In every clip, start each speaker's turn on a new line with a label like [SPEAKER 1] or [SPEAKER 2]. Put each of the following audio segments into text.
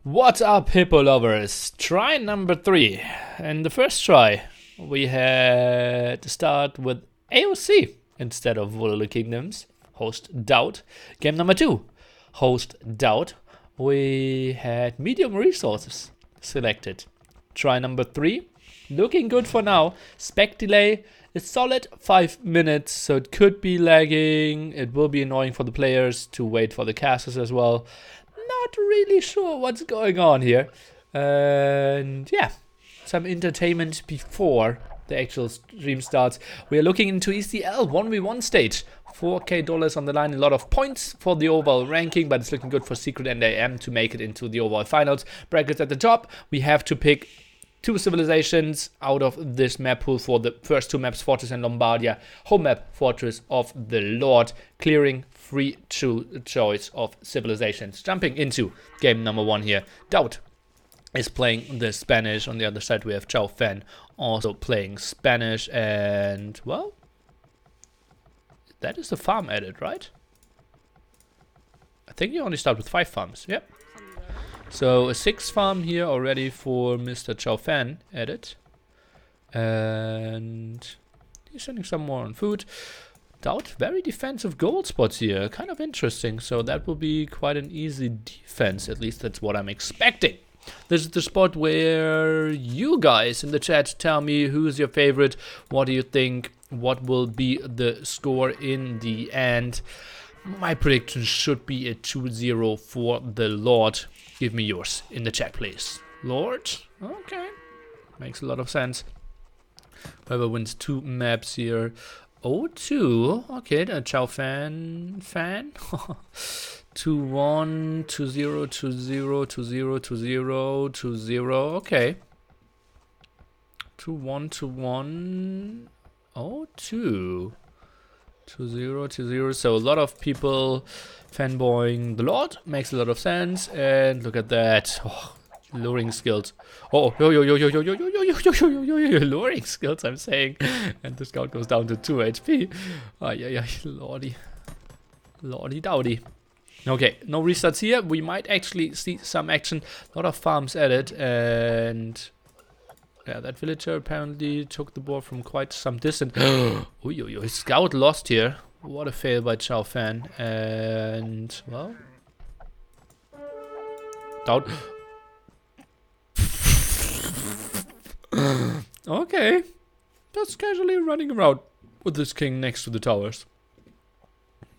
[SPEAKER 1] What's up, hippo lovers? Try number 3. In the first try, we had to start with AOC instead of Volatile Kingdoms, host DauT. Game number 2, host DauT. We had medium resources selected. Try number 3, looking good for now. Spec delay is solid 5 minutes, so it could be lagging. It will be annoying for the players to wait for the casters as well. Not really sure what's going on here. And yeah, some entertainment before the actual stream starts. We are looking into ECL 1v1 stage. $4K on the line, a lot of points for the overall ranking, but it's looking good for Secret and AM to make it into the overall finals. Brackets at the top. We have to pick 2 civilizations out of this map pool for the first 2 maps, Fortress and Lombardia. Home map, Fortress of the Lord, clearing free choice of civilizations. Jumping into game number 1 here. DauT is playing the Spanish. On the other side we have Xiaofan also playing Spanish, and well, that is the farm edit, right? I think you only start with 5 farms. Yep. So a 6th farm here already for Mr. Xiaofan edit. And he's sending some more on food. DauT, very defensive gold spots here. Kind of interesting. So that will be quite an easy defense. At least that's what I'm expecting. This is the spot where you guys in the chat tell me who's your favorite. What do you think? What will be the score in the end? My prediction should be a 2-0 for the Lord. Give me yours in the chat, please. Lord? Okay. Makes a lot of sense. Whoever wins 2 maps here. 0-2. Okay, the Xiaofan fan. 2-1, 2-0, 2-0, 2-0, 2-0, 2-0. Okay. 2-1, 2-1. 0-2. 2-0, 2-0. So a lot of people fanboying the Lord. Makes a lot of sense. And look at that. Oh, luring skills. Oh, yo, luring skills, I'm saying. And the scout goes down to 2 HP. Ay, lordy. Lordy dowdy. Okay, no restarts here. We might actually see some action. A lot of farms added. And yeah, that villager apparently took the board from quite some distance. His scout lost here. What a fail by Xiaofan. And, well, DauT. Okay. Just casually running around with this king next to the towers.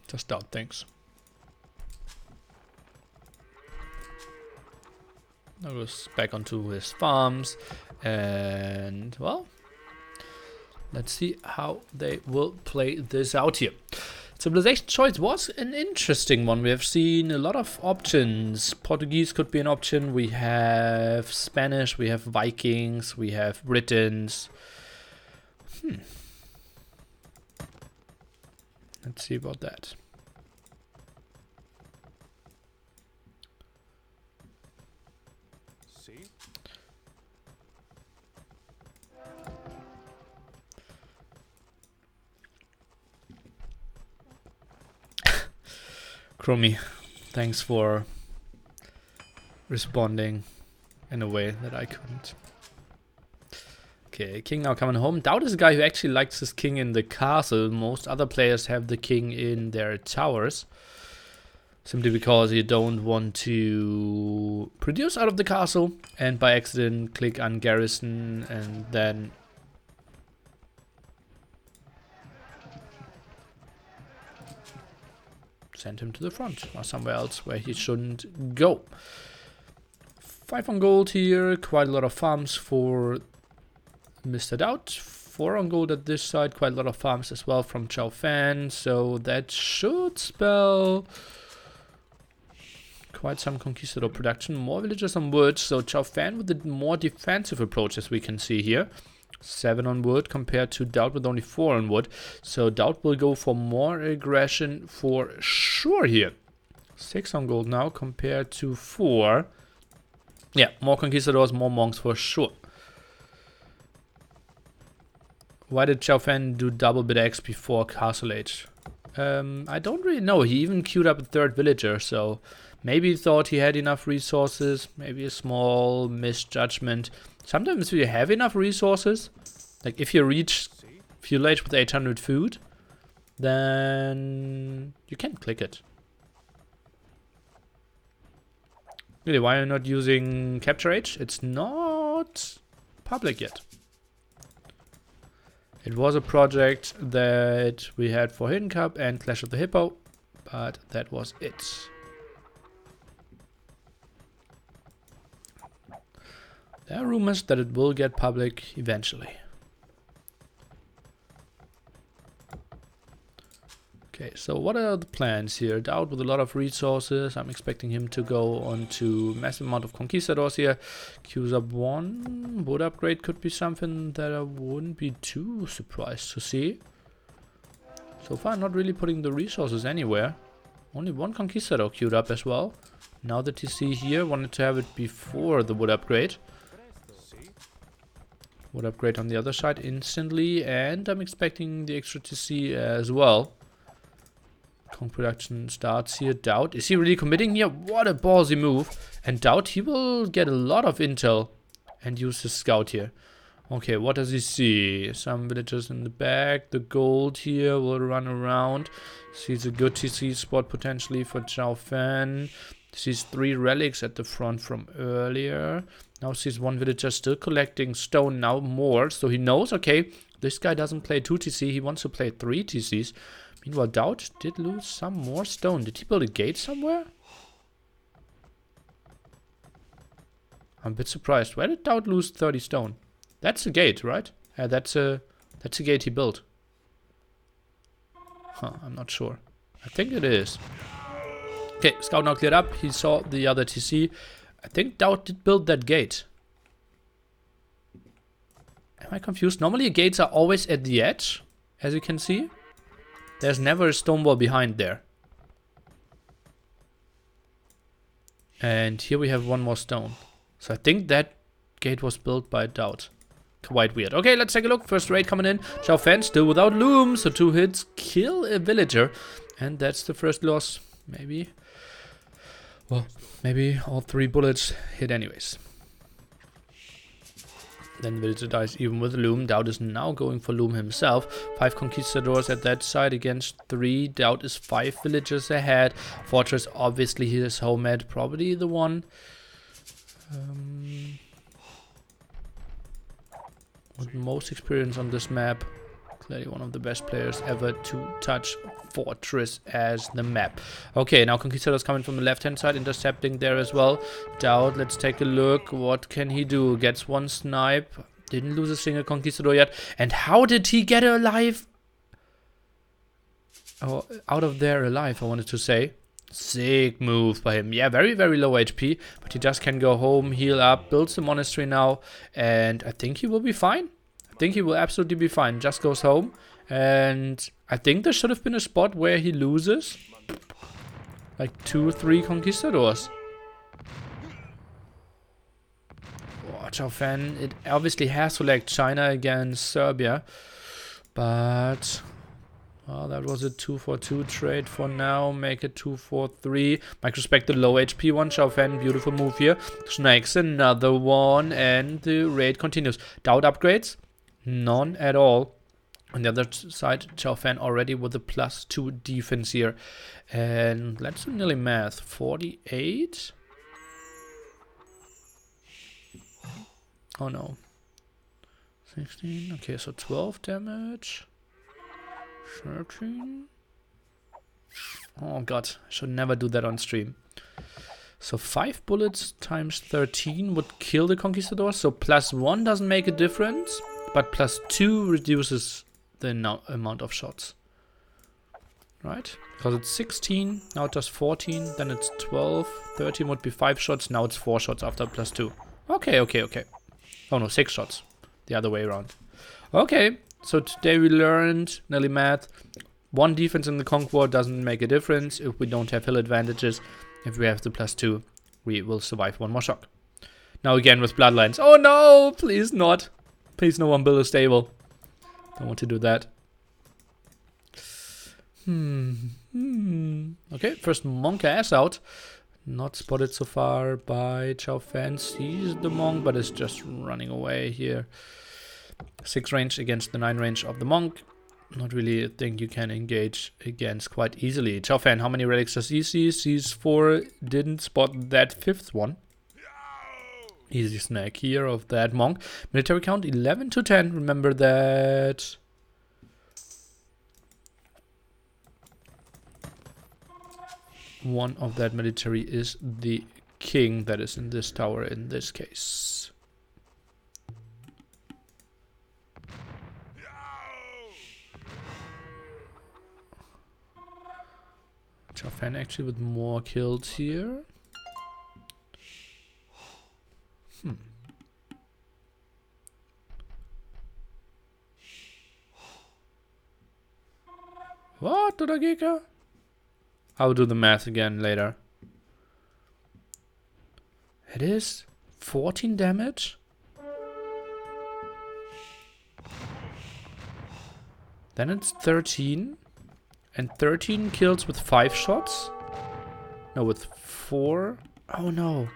[SPEAKER 1] Just DauT, thanks. Now goes back onto his farms. And, well, let's see how they will play this out here. Civilization choice was an interesting one. We have seen a lot of options. Portuguese could be an option. We have Spanish, we have Vikings, we have Britons. Let's see about that. Chromie, thanks for responding in a way that I couldn't. Okay, king now coming home. DauT is a guy who actually likes his king in the castle. Most other players have the king in their towers. Simply because you don't want to produce out of the castle and by accident click on garrison and then send him to the front or somewhere else where he shouldn't go. 5 on gold here, quite a lot of farms for Mr. DauT. 4 on gold at this side, quite a lot of farms as well from Xiaofan, so that should spell quite some conquistador production. More villagers on wood, so Xiaofan with the more defensive approach as we can see here. 7 on wood compared to DauT with only 4 on wood. So DauT will go for more aggression for sure here. 6 on gold now compared to 4. Yeah, more conquistadors, more monks for sure. Why did Xiaofan do double bit X before Castle Age? I don't really know. He even queued up a 3rd villager, so Maybe he thought he had enough resources. Maybe a small misjudgment. Sometimes if you have enough resources, like if you reach fuel age with 800 food, then you can click it. Really, why are you not using capture age? It's not public yet. It was a project that we had for Hidden Cup and Clash of the Hippo, but that was it. There are rumors that it will get public eventually. Okay, so what are the plans here? DauT with a lot of resources. I'm expecting him to go on to massive amount of conquistadors here. Queues up one. Wood upgrade could be something that I wouldn't be too surprised to see. So far, not really putting the resources anywhere. Only one conquistador queued up as well. Now the TC here, wanted to have it before the wood upgrade. Wood upgrade on the other side instantly, and I'm expecting the extra TC as well. Conk production starts here. DauT, is he really committing here? What a ballsy move. And DauT, he will get a lot of intel and use his scout here. Okay, what does he see? Some villagers in the back. The gold here will run around. Sees a good TC spot potentially for Xiaofan. Sees 3 relics at the front from earlier. Now sees 1 villager still collecting stone, now more. So he knows, okay, this guy doesn't play 2 TC, he wants to play 3 TCs. Meanwhile, DauT did lose some more stone. Did he build a gate somewhere? I'm a bit surprised. Where did DauT lose 30 stone? That's a gate, right? That's a gate he built. Huh, I'm not sure. I think it is. Okay, scout now cleared up. He saw the other TC. I think DauT did build that gate. Am I confused? Normally gates are always at the edge, as you can see. There's never a stone wall behind there. And here we have 1 more stone. So I think that gate was built by DauT. Quite weird. Okay, let's take a look. First raid coming in. Xiaofan still without loom. So 2 hits kill a villager. And that's the first loss. Maybe. Well, maybe all 3 bullets hit anyways. Then villager dies even with loom. DauT is now going for loom himself. 5 conquistadors at that side against 3. DauT is 5 villagers ahead. Fortress obviously his home at. Probably the one with most experience on this map. Clearly one of the best players ever to touch Fortress as the map. Okay, now conquistadors coming from the left hand side, intercepting there as well. DauT, let's take a look. What can he do? Gets 1 snipe. Didn't lose a single conquistador yet. And how did he get alive? Oh, out of there alive, I wanted to say. Sick move by him. Yeah, very, very low HP. But he just can go home, heal up, builds the monastery now. And I think he will be fine. I think he will absolutely be fine. Just goes home. And I think there should have been a spot where he loses. Like 2 or 3 conquistadors. Oh, Xiaofan, it obviously has to like China against Serbia. But well, that was a 2-for-2 trade for now. Make it 2-for-3. Microspect the low HP one. Xiaofan, beautiful move here. Snakes another one. And the raid continues. DauT upgrades? None at all. On the other side, Xiaofan already with a +2 defense here. And let's do nearly math. 48? Oh no. 16. Okay, so 12 damage. 13. Oh god, I should never do that on stream. So 5 bullets times 13 would kill the conquistador. So +1 doesn't make a difference, but +2 reduces the amount of shots. Right? Because it's 16, now it does 14, then it's 12, 13 would be 5 shots, now it's 4 shots after +2. Okay, okay, okay. Oh no, 6 shots. The other way around. Okay, so today we learned, nearly math, 1 defense in the Conq War doesn't make a difference if we don't have hill advantages. If we have the +2, we will survive 1 more shock. Now again with bloodlines. Oh no, please not. Please no one build a stable. Don't want to do that. Okay, first monk ass out. Not spotted so far by Xiaofan. Sees the monk, but is just running away here. 6 range against the 9 range of the monk. Not really a thing you can engage against quite easily. Xiaofan, how many relics does he see? Sees 4. Didn't spot that 5th one. Easy snack here of that monk. Military count 11 to 10. Remember that. One of that military is the king that is in this tower in this case. Xiaofan actually with more kills here. What, Dodageka? I'll do the math again later. It is 14 damage. Then it's 13. And 13 kills with 5 shots? No, with 4. Oh no.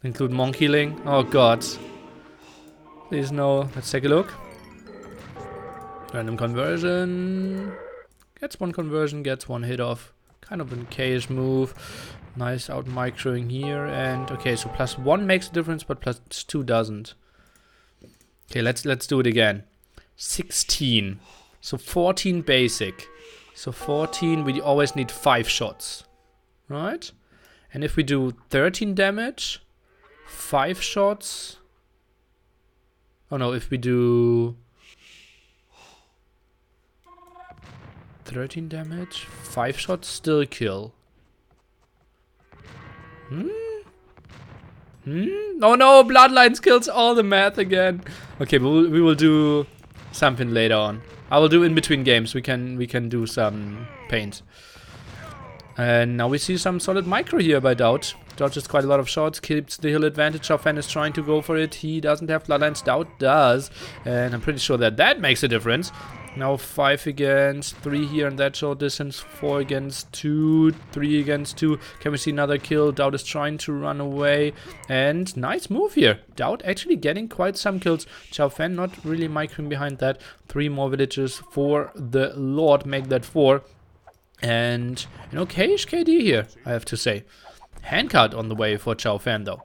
[SPEAKER 1] Include monk healing. Oh god. Please no. Let's take a look. Random conversion. Gets 1 conversion, gets 1 hit off. Kind of a okayish move. Nice out microing here. And okay, so +1 makes a difference, but +2 doesn't. Okay, let's do it again. 16. So 14 basic. So 14, we always need 5 shots. Right? And if we do 13 damage, 5 shots. Oh no, if we do 13 damage, 5 shots still kill. Oh no, Bloodlines kills all the math again. Okay, but we will do something later on. I will do in between games. We can do some paint. And now we see some solid micro here by DauT. Dodges quite a lot of shots, keeps the hill advantage. Xiaofan is trying to go for it. He doesn't have Bloodlines. DauT does. And I'm pretty sure that makes a difference. Now 5 against 3 here in that short distance. 4 against 2. 3 against 2. Can we see another kill? DauT is trying to run away. And nice move here. DauT actually getting quite some kills. Xiaofan not really microing behind that. 3 more villages for the Lord. Make that 4. And an okayish KD here, I have to say. Handcard on the way for Xiaofan though.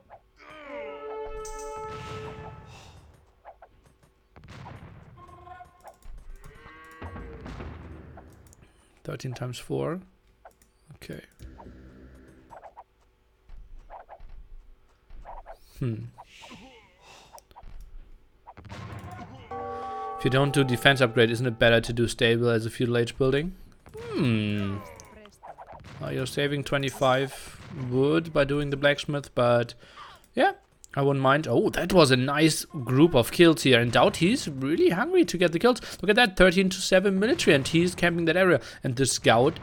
[SPEAKER 1] 13 times 4. Okay. If you don't do defense upgrade, isn't it better to do stable as a feudal age building? You're saving 25 wood by doing the blacksmith, but yeah, I wouldn't mind. Oh, that was a nice group of kills here. And DauT, he's really hungry to get the kills. Look at that, 13 to 7 military, and he's camping that area. And the scout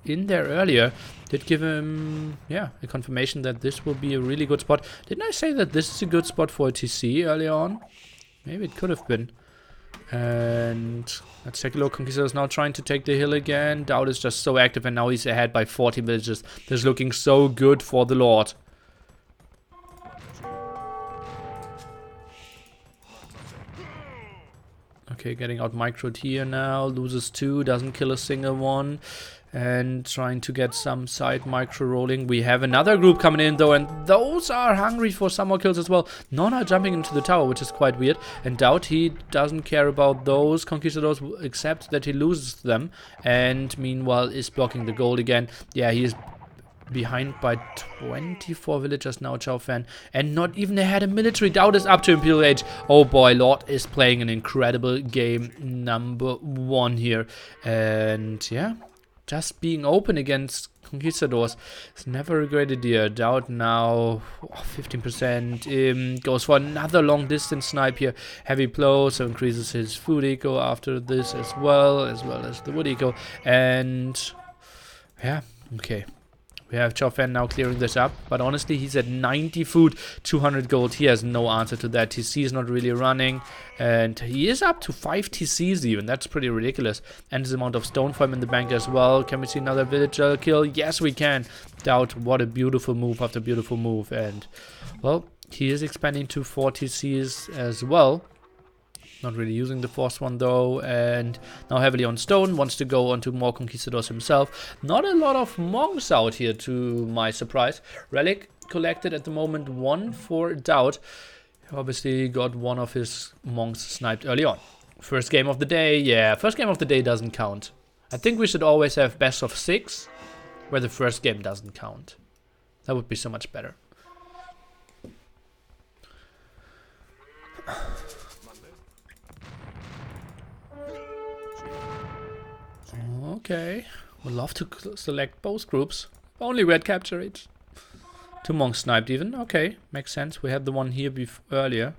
[SPEAKER 1] in there earlier did give him, yeah, a confirmation that this will be a really good spot. Didn't I say that this is a good spot for a TC earlier on? Maybe it could have been. And let's take a look. Conquistador is now trying to take the hill again. DauT is just so active, and now he's ahead by 40 villages. This is looking so good for the Lord. Okay, getting out microed here now. Loses 2, doesn't kill a single one. And trying to get some side micro rolling. We have another group coming in though, and those are hungry for some more kills as well. None are jumping into the tower, which is quite weird. And DauT, he doesn't care about those conquistadors, except that he loses them. And meanwhile is blocking the gold again. Yeah, he is behind by 24 villagers now, Xiaofan. And not even ahead a military. DauT is up to Imperial Age. Oh boy, Lord is playing an incredible game number 1 here. And yeah, just being open against conquistadors is never a great idea. DauT now 15%. Goes for another long distance snipe here. Heavy blow, so increases his food eco after this as well as the wood eco. And yeah, okay. We have Xiaofan now clearing this up, but honestly, he's at 90 food, 200 gold. He has no answer to that. TC is not really running, and he is up to 5 TCs even. That's pretty ridiculous. And his amount of stone for him in the bank as well. Can we see another villager kill? Yes, we can. DauT, what a beautiful move after beautiful move. And, well, he is expanding to 4 TCs as well. Not really using the fourth one though, and now heavily on stone, wants to go onto more conquistadors himself. Not a lot of monks out here to my surprise. Relic collected at the moment, 1 for DauT. Obviously got one of his monks sniped early on. First game of the day, yeah, first game of the day doesn't count. I think we should always have best of 6, where the first game doesn't count. That would be so much better. Okay, would love to select both groups. Only red capture each. 2 monks sniped even. Okay, makes sense. We had the one here earlier.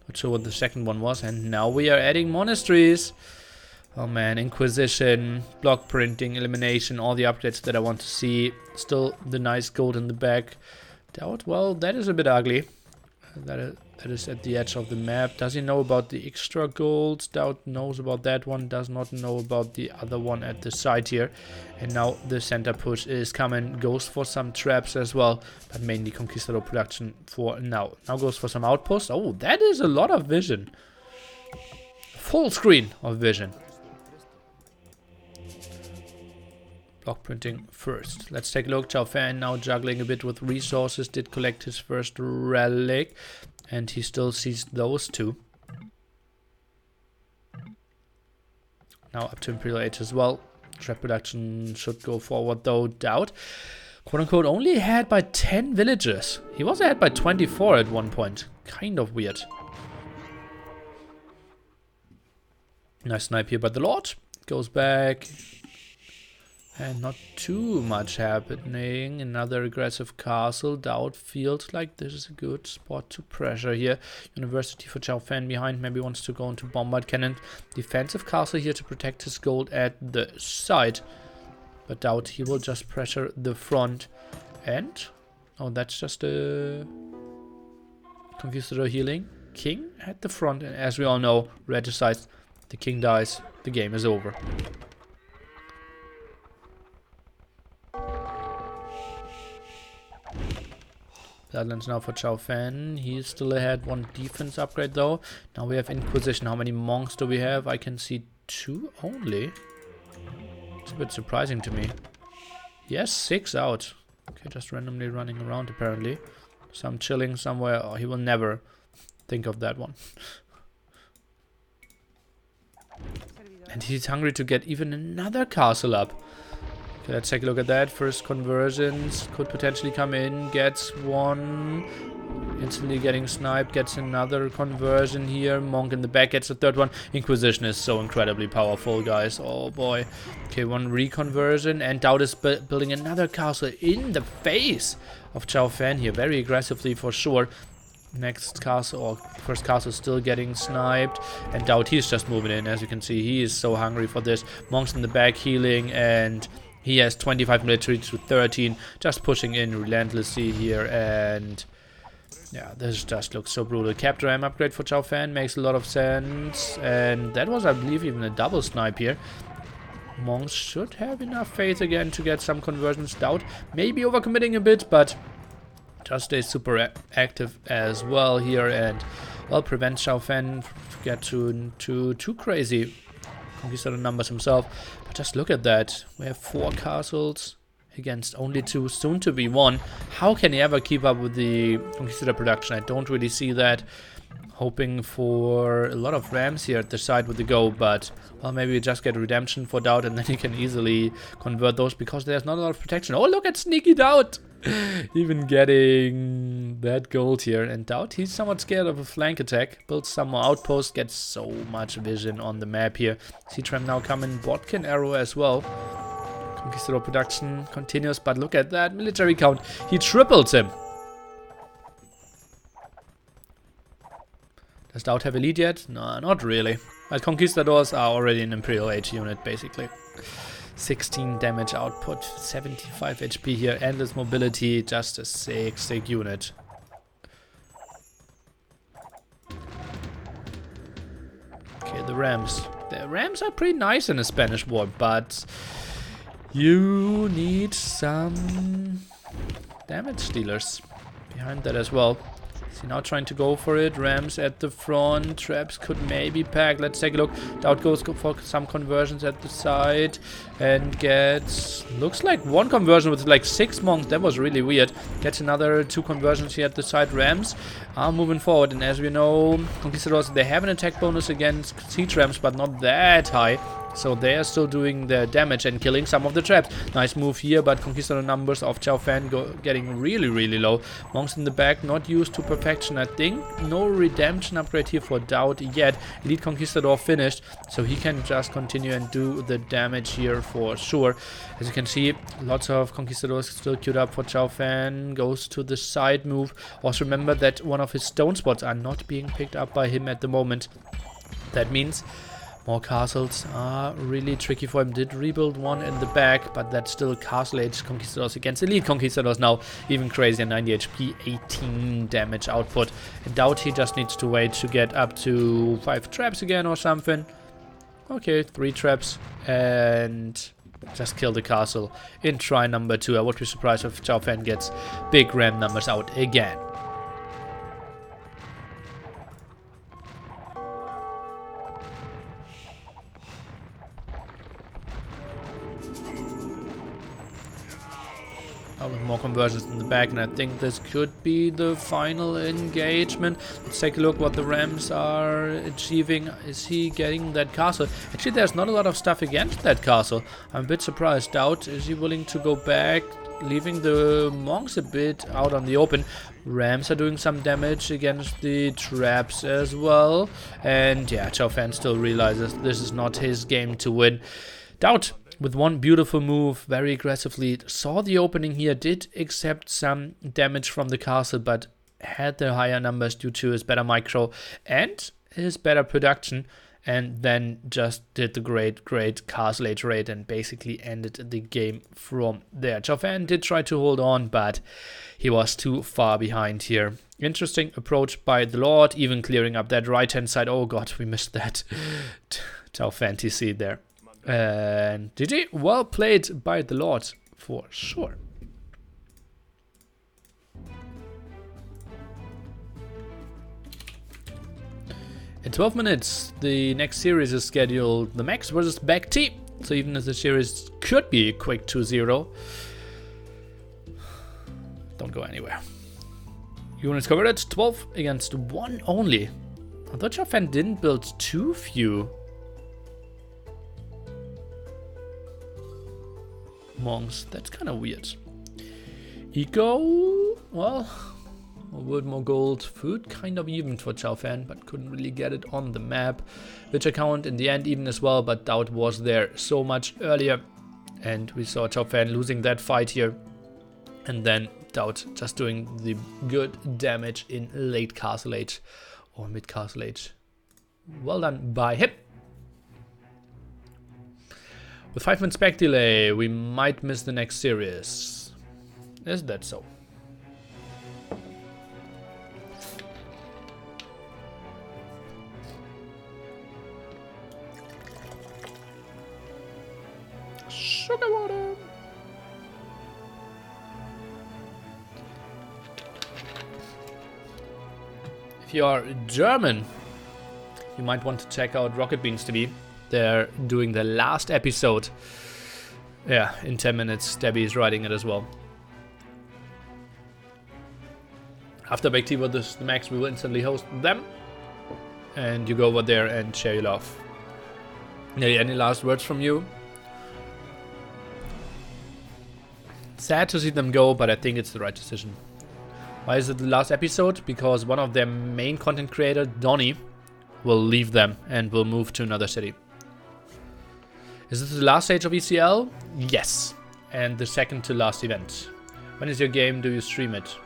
[SPEAKER 1] Not sure what the second one was. And now we are adding monasteries. Oh man, Inquisition, block printing, elimination, all the upgrades that I want to see. Still the nice gold in the back. DauT, well, that is a bit ugly. That is at the edge of the map. Does he know about the extra gold? DauT knows about that one. Does not know about the other one at the side here. And now the center push is coming. Goes for some traps as well. But mainly conquistador production for now. Now goes for some outposts. Oh, that is a lot of vision. Full screen of vision. Block printing first. Let's take a look. Xiaofan now juggling a bit with resources. Did collect his first relic. And he still sees those 2. Now up to Imperial Age as well. Trap production should go forward though. DauT, quote unquote, only ahead by 10 villages. He was ahead by 24 at one point. Kind of weird. Nice snipe here by the Lord. Goes back. And not too much happening. Another aggressive castle. DauT feels like this is a good spot to pressure here. University for Xiaofan behind. Maybe wants to go into bombard cannon. Defensive castle here to protect his gold at the side. But DauT, he will just pressure the front. And, oh, that's just a conquistador healing. King at the front. And as we all know, regicide. The king dies. The game is over. Bloodlands now for Xiaofan. He's still ahead. 1 defense upgrade though. Now we have Inquisition. How many monks do we have? I can see 2 only. It's a bit surprising to me. Yes, 6 out. Okay, just randomly running around apparently. Some chilling somewhere. Oh, he will never think of that one. And he's hungry to get even another castle up. Okay, let's take a look at that. First conversions could potentially come in. Gets 1. Instantly getting sniped. Gets another conversion here. Monk in the back gets the 3rd one. Inquisition is so incredibly powerful, guys. Oh boy. Okay, 1 reconversion. And DauT is building another castle in the face of Xiaofan here. Very aggressively for sure. Next castle, or first castle, still getting sniped. And DauT, he's just moving in. As you can see, he is so hungry for this. Monks in the back healing, and he has 25 military to 13, just pushing in relentlessly here, and yeah, this just looks so brutal. Capture M upgrade for Xiaofan makes a lot of sense, and that was, I believe, even a double snipe here. Monks should have enough faith again to get some conversions. DauT maybe overcommitting a bit, but just stay super active as well here, and well, prevent Xiaofan to get too crazy conquistador numbers himself. But just look at that. We have 4 castles against only 2, soon to be 1. How can he ever keep up with the conquistador production? I don't really see that. Hoping for a lot of rams here at the side with the go, but well, maybe we just get redemption for DauT, and then he can easily convert those because there's not a lot of protection. Oh, look at sneaky DauT! Even getting that gold here. And DauT, he's somewhat scared of a flank attack. Builds some more outposts, gets so much vision on the map here. C-Tram now coming, Botkin arrow as well. Conquistador production continues, but look at that military count. He tripled him. Does DauT have a lead yet? No, not really. Well, conquistadors are already an Imperial Age unit, basically. 16 damage output, 75 HP here, endless mobility, just a sick unit. Okay, the Rams. The Rams are pretty nice in a Spanish war, but you need some damage dealers behind that as well. Is he now trying to go for it? Rams at the front. Traps could maybe pack. Let's take a look. DauT goes for some conversions at the side and gets... looks like one conversion with like 6 monks. That was really weird. Gets another 2 conversions here at the side. Rams are moving forward. And as we know, Conquistadors, they have an attack bonus against siege Rams, but not that high. So they are still doing their damage and killing some of the traps. Nice move here, but Conquistador numbers of Xiaofan getting really low. Monks in the back, not used to perfection, I think. No redemption upgrade here for DauT yet. Elite Conquistador finished, so he can just continue and do the damage here for sure. As you can see, lots of Conquistadors still queued up for Xiaofan. Goes to the side move. Also remember that one of his stone spots are not being picked up by him at the moment. That means more castles are really tricky for him. Did rebuild one in the back, but that's still castle age Conquistadors against elite Conquistadors now. Even crazier, 90 HP, 18 damage output. And DauT he just needs to wait to get up to 5 traps again or something. Okay, 3 traps and just kill the castle in try number 2. I would be surprised if Xiaofan gets big ram numbers out again. With more conversions in the back, and I think this could be the final engagement. Let's take a look what the Rams are achieving. Is he getting that castle? Actually, there's not a lot of stuff against that castle. I'm a bit surprised. DauT, is he willing to go back, leaving the monks a bit out on the open? Rams are doing some damage against the traps as well. And yeah, Xiaofan still realizes this is not his game to win. DauT, with one beautiful move, very aggressively, saw the opening here, did accept some damage from the castle, but had the higher numbers due to his better micro and his better production, and then just did the great castle age raid and basically ended the game from there. Xiaofan did try to hold on, but he was too far behind here. Interesting approach by the Lord, even clearing up that right-hand side. Oh god, we missed that. Xiaofan TC there. And GG, well played by the Lord, for sure. In 12 minutes, the next series is scheduled, the Max versus DauT. So even if the series could be a quick 2-0, don't go anywhere. Units covered, 12 against 1 only. I thought Xiaofan didn't build too few monks. That's kind of weird. Eco, well, a bit more gold. Food kind of even for Xiaofan, but couldn't really get it on the map. Which account in the end even as well, but DauT was there so much earlier. And we saw Xiaofan losing that fight here. And then DauT just doing the good damage in late castle age or mid castle age. Well done by him. With 5-minute spec delay, we might miss the next series. Is that so? Sugar water. If you are German, you might want to check out Rocket Beans TV. They're doing the last episode. Yeah, in 10 minutes. Debbie is writing it as well. After Big T with the Max, we will instantly host them. And you go over there and share your love. Any last words from you? Sad to see them go, but I think it's the right decision. Why is it the last episode? Because one of their main content creators, Donnie, will leave them and will move to another city. Is this the last stage of ECL? Yes. And the second to last event. When is your game? Do you stream it?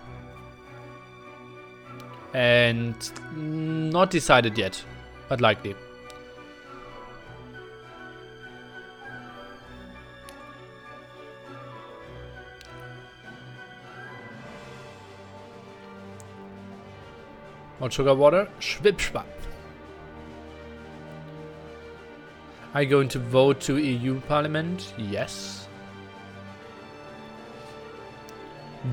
[SPEAKER 1] And not decided yet, but likely. Hot sugar water. Schwip schwap. Are you going to vote to EU Parliament? Yes.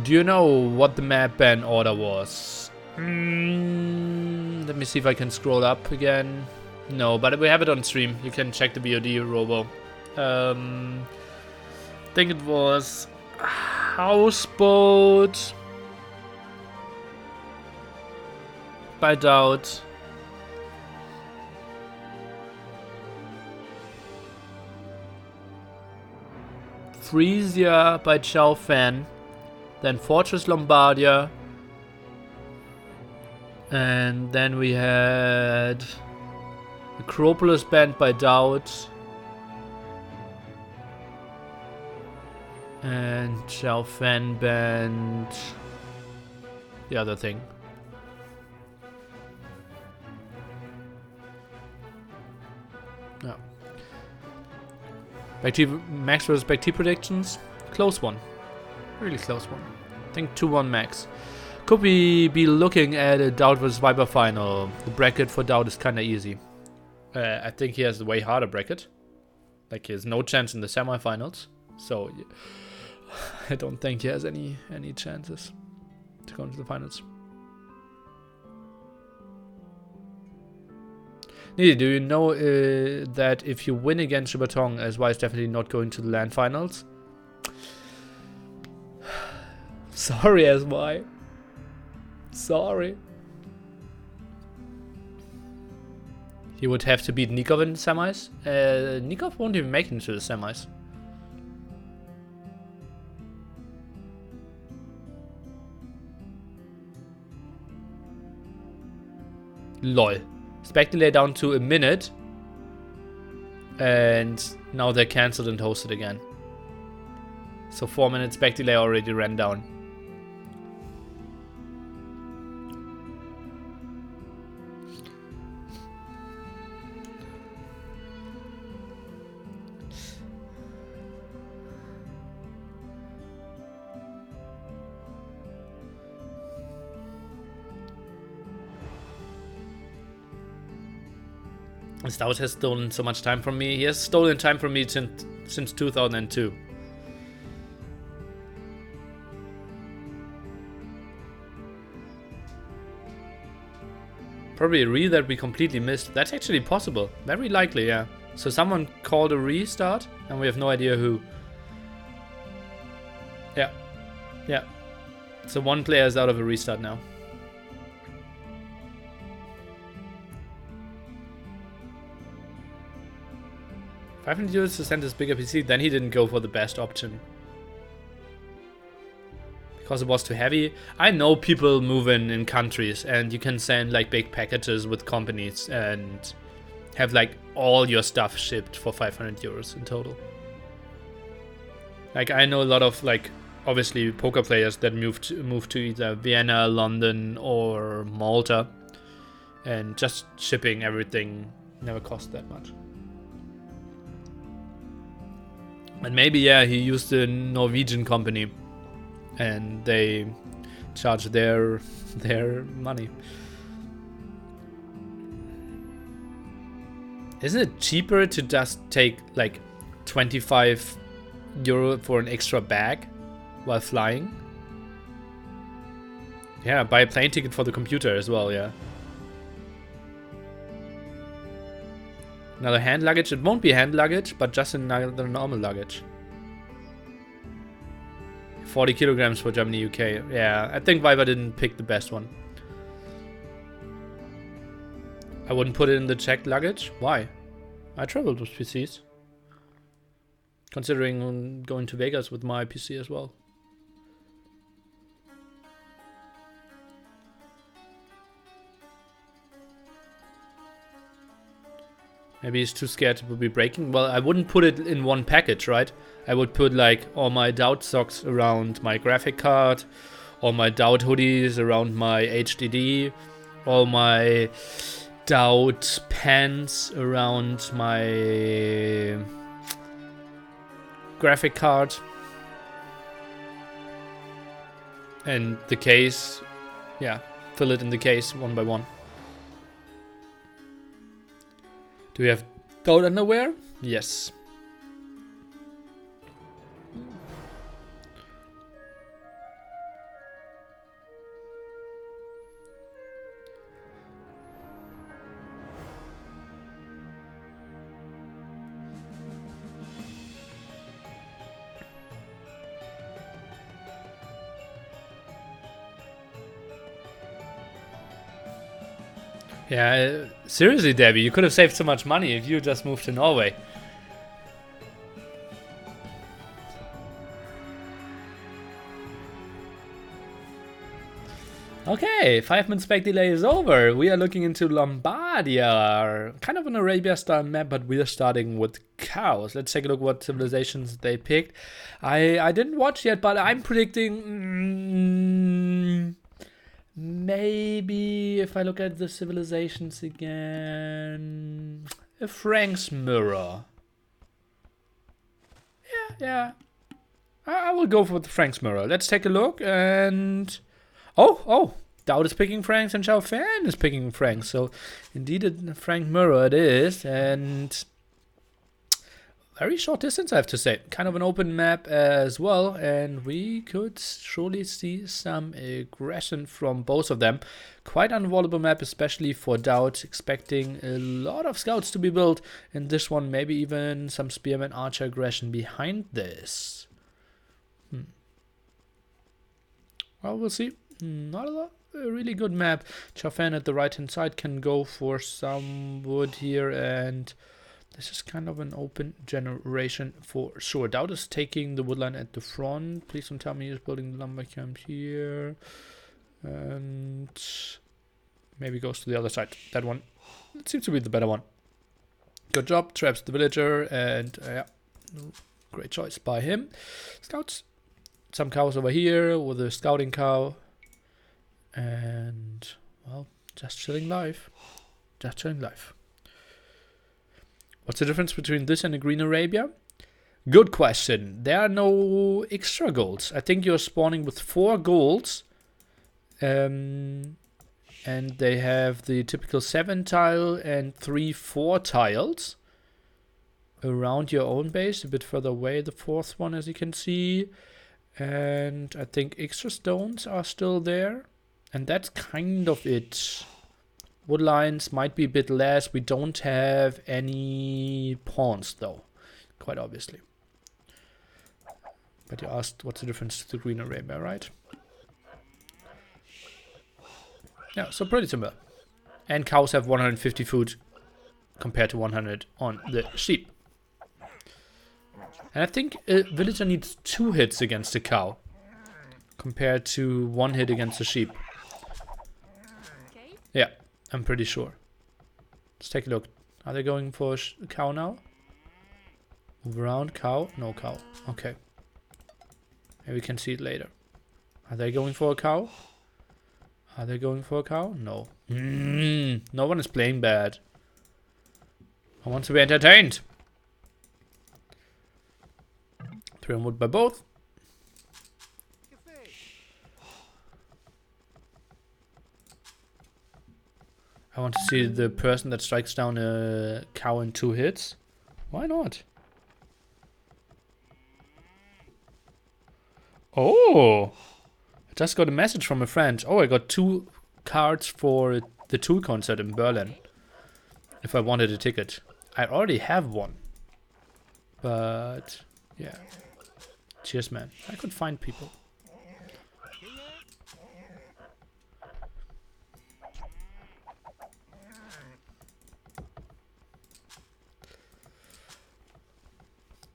[SPEAKER 1] Do you know what the map ban order was? Let me see if I can scroll up again. No, but we have it on stream. You can check the VOD, Robo. I think it was houseboat by DauT. Frisia by Xiaofan. Then Fortress Lombardia. And then we had Acropolis banned by DauT. And Xiaofan banned the other thing. Yeah. Back T max versus back T predictions. Close one. Really close one. I think 2-1 max. Could we be looking at a DauT vs Viper final? The bracket for DauT is kinda easy. I think he has a way harder bracket. Like he has no chance in the semifinals. So I don't think he has any chances to go into the finals. Needy, do you know that if you win against Shibatong, SY is definitely not going to the LAN finals? Sorry, SY. Sorry. He would have to beat Nikov in the semis. Nikov won't even make it into the semis. LOL. Spec delay down to a minute. And now they're cancelled and hosted again. So 4 minutes spec delay already ran down. DauT has stolen so much time from me. He has stolen time from me since 2002. Probably a re that we completely missed. That's actually possible. Very likely, yeah. So someone called a restart and we have no idea who. Yeah. Yeah. So one player is out of a restart now. 500 euros to send his bigger PC, then he didn't go for the best option. Because it was too heavy. I know people move in countries and you can send like big packages with companies and have like all your stuff shipped for 500 euros in total. Like I know a lot of like obviously poker players that move to either Vienna, London or Malta, and just shipping everything never cost that much. And maybe, yeah, he used a Norwegian company and they charge their money. Isn't it cheaper to just take like 25 euro for an extra bag while flying? Yeah, buy a plane ticket for the computer as well, yeah. Another hand luggage. It won't be hand luggage, but just another normal luggage. 40 kilograms for Germany, UK. Yeah, I think Viper didn't pick the best one. I wouldn't put it in the checked luggage. Why? I traveled with PCs. Considering going to Vegas with my PC as well. Maybe he's too scared to be breaking. Well, I wouldn't put it in one package, right? I would put like all my DauT socks around my graphic card, all my DauT hoodies around my HDD, all my DauT pens around my graphic card. And the case, yeah, fill it in the case one by one. Do we have DauT underwear? Yes. Yeah, seriously, Debbie, you could have saved so much money if you just moved to Norway. Okay, 5-minute spec delay is over. We are looking into Lombardia, kind of an Arabia-style map, but we are starting with cows. Let's take a look what civilizations they picked. I didn't watch yet, but I'm predicting... maybe if I look at the civilizations again, a Frank's mirror. Yeah. I will go for the Frank's mirror. Let's take a look and oh, DauT is picking Franks and Xiaofan is picking Franks. So indeed a Frank mirror it is, and very short distance, I have to say. Kind of an open map as well, and we could surely see some aggression from both of them. Quite unavoidable map, especially for DauT, expecting a lot of scouts to be built in this one, maybe even some spearman archer aggression behind this. Well, we'll see. Not a really good map. Xiaofan at the right hand side can go for some wood here, and this is kind of an open generation for sure. DauT is taking the woodline at the front. Please don't tell me he's building the lumber camp here. And maybe goes to the other side. That one, it seems to be the better one. Good job, traps the villager, and yeah, great choice by him. Scouts, some cows over here with a scouting cow. And, well, just chilling life. Just chilling life. What's the difference between this and a Green Arabia? Good question. There are no extra golds. I think you're spawning with 4 golds. And they have the typical 7 tile and 3 4 tiles around your own base. A bit further away, the 4th one, as you can see. And I think extra stones are still there. And that's kind of it. Wood lines might be a bit less. We don't have any pawns though, quite obviously. But you asked what's the difference to the Green Arabia, right? Yeah, so pretty similar. And cows have 150 food compared to 100 on the sheep. And I think a villager needs 2 hits against a cow compared to 1 hit against a sheep. Yeah. I'm pretty sure. Let's take a look. Are they going for a cow now? Move around. Cow? No cow. Okay. Maybe we can see it later. Are they going for a cow? Are they going for a cow? No. No one is playing bad. I want to be entertained. 3 on wood by both. I want to see the person that strikes down a cow in 2 hits. Why not? Oh! I just got a message from a friend. Oh, I got 2 cards for the Tool concert in Berlin. If I wanted a ticket. I already have one. But, yeah. Cheers, man. I could find people.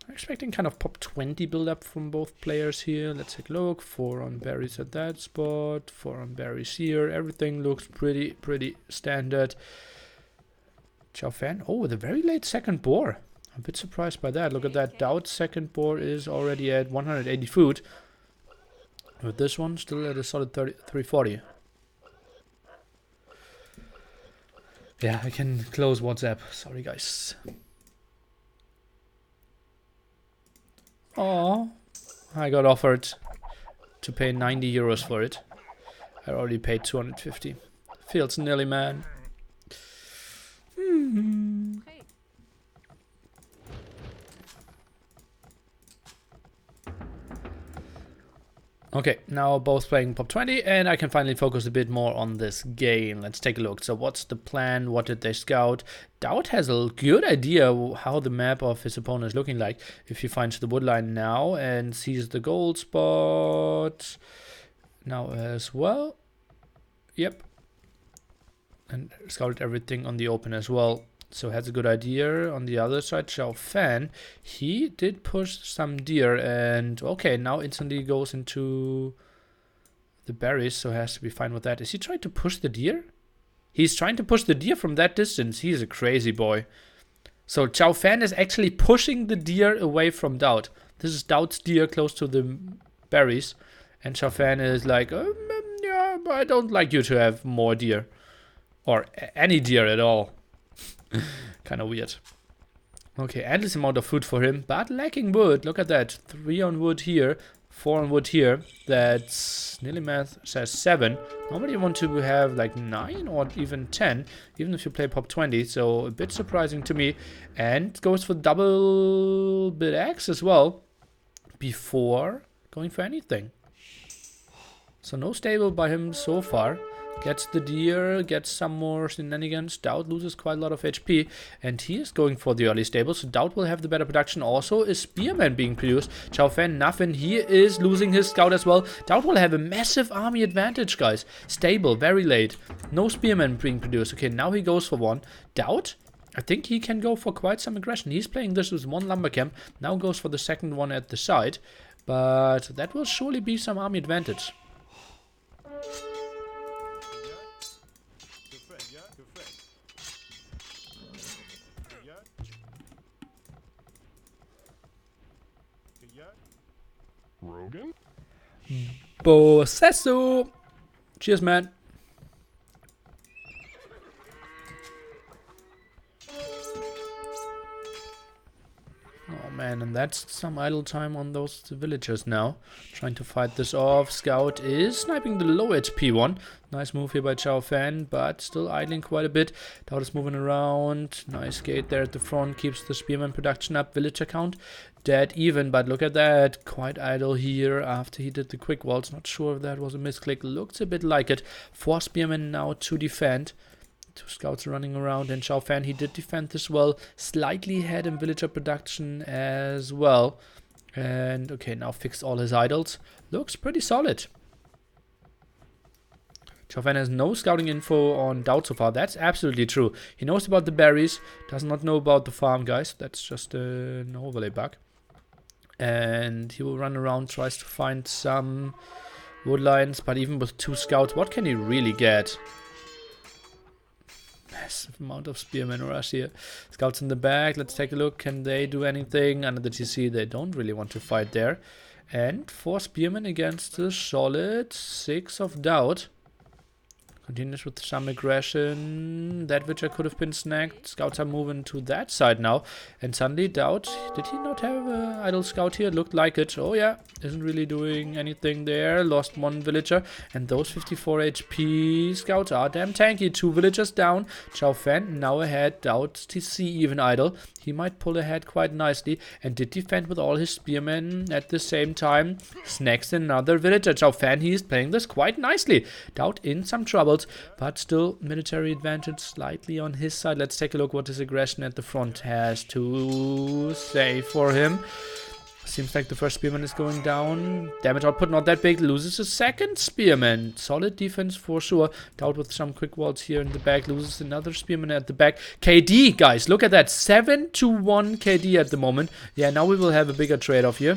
[SPEAKER 1] Expecting kind of pop 20 build up from both players here. Let's take a look. 4 on berries at that spot, 4 on berries here. Everything looks pretty standard. Xiaofan, oh, with a very late second boar. I'm a bit surprised by that. Look at that. DauT's second boar is already at 180 food. With this one, still at a solid 340. Yeah, I can close WhatsApp. Sorry, guys. Oh, I got offered to pay 90 euros for it. I already paid 250. Feels nearly, man. Okay, now both playing Pop 20, and I can finally focus a bit more on this game. Let's take a look. So what's the plan? What did they scout? DauT has a good idea how the map of his opponent is looking like. If he finds the wood line now and sees the gold spot now as well. Yep. And scouted everything on the open as well. So has a good idea. On the other side, Xiaofan, he did push some deer, and okay, now instantly goes into the berries, so has to be fine with that. Is he trying to push the deer? He's trying to push the deer from that distance. He's a crazy boy. So Xiaofan is actually pushing the deer away from DauT. This is DauT's deer close to the berries, and Xiaofan is like, yeah, but I don't like you to have more deer. Or any deer at all. Kind of weird. Okay, endless amount of food for him, but lacking wood. Look at that. 3 on wood here, 4 on wood here. That's nearly math says 7. Normally you want to have like 9 or even 10, even if you play Pop 20. So a bit surprising to me. And goes for double bit X as well before going for anything. So no stable by him so far. Gets the deer, gets some more shenanigans. DauT loses quite a lot of HP, and he is going for the early stable, so DauT will have the better production. Also, a spearman being produced. Xiaofan, nothing. He is losing his scout as well. DauT will have a massive army advantage, guys. Stable, very late. No spearman being produced. Okay, now he goes for one. DauT, I think he can go for quite some aggression. He's playing this with one lumber camp. Now goes for the second one at the side, but that will surely be some army advantage.
[SPEAKER 2] Rogan?
[SPEAKER 1] Bosesu! Cheers, man. Oh man, and that's some idle time on those villagers now. Trying to fight this off. Scout is sniping the low HP one. Nice move here by Xiaofan, but still idling quite a bit. DauT is moving around. Nice gate there at the front. Keeps the spearman production up. Villager count dead even, but look at that. Quite idle here after he did the quick walls. Not sure if that was a misclick. Looks a bit like it. 4 spearmen now to defend. 2 scouts running around, and Xiaofan, he did defend this well. Slightly ahead in villager production as well. And okay, now fixed all his idols. Looks pretty solid. Xiaofan has no scouting info on DauT so far. That's absolutely true. He knows about the berries, does not know about the farm, guys. That's just an overlay bug. And he will run around, tries to find some wood lines, but even with 2 scouts, what can he really get? Massive amount of spearmen rush here. Scouts in the back. Let's take a look. Can they do anything? Under the TC, they don't really want to fight there. And 4 spearmen against the solid 6 of DauT. Continues with some aggression. That villager could have been snagged. Scouts are moving to that side now. And suddenly DauT, did he not have an idle scout here? It looked like it. Oh yeah, isn't really doing anything there. Lost 1 villager. And those 54 HP scouts are damn tanky. 2 villagers down. Xiaofan now ahead. DauT TC even idle. He might pull ahead quite nicely. And did defend with all his spearmen at the same time. Snags another villager. Xiaofan, he is playing this quite nicely. DauT in some trouble. But still, military advantage slightly on his side. Let's take a look what his aggression at the front has to say for him. Seems like the first spearman is going down. Damage output not that big. Loses a second spearman. Solid defense for sure. DauT with some quick walls here in the back. Loses another spearman at the back. KD, guys, look at that. 7-1 KD at the moment. Yeah, now we will have a bigger trade-off here.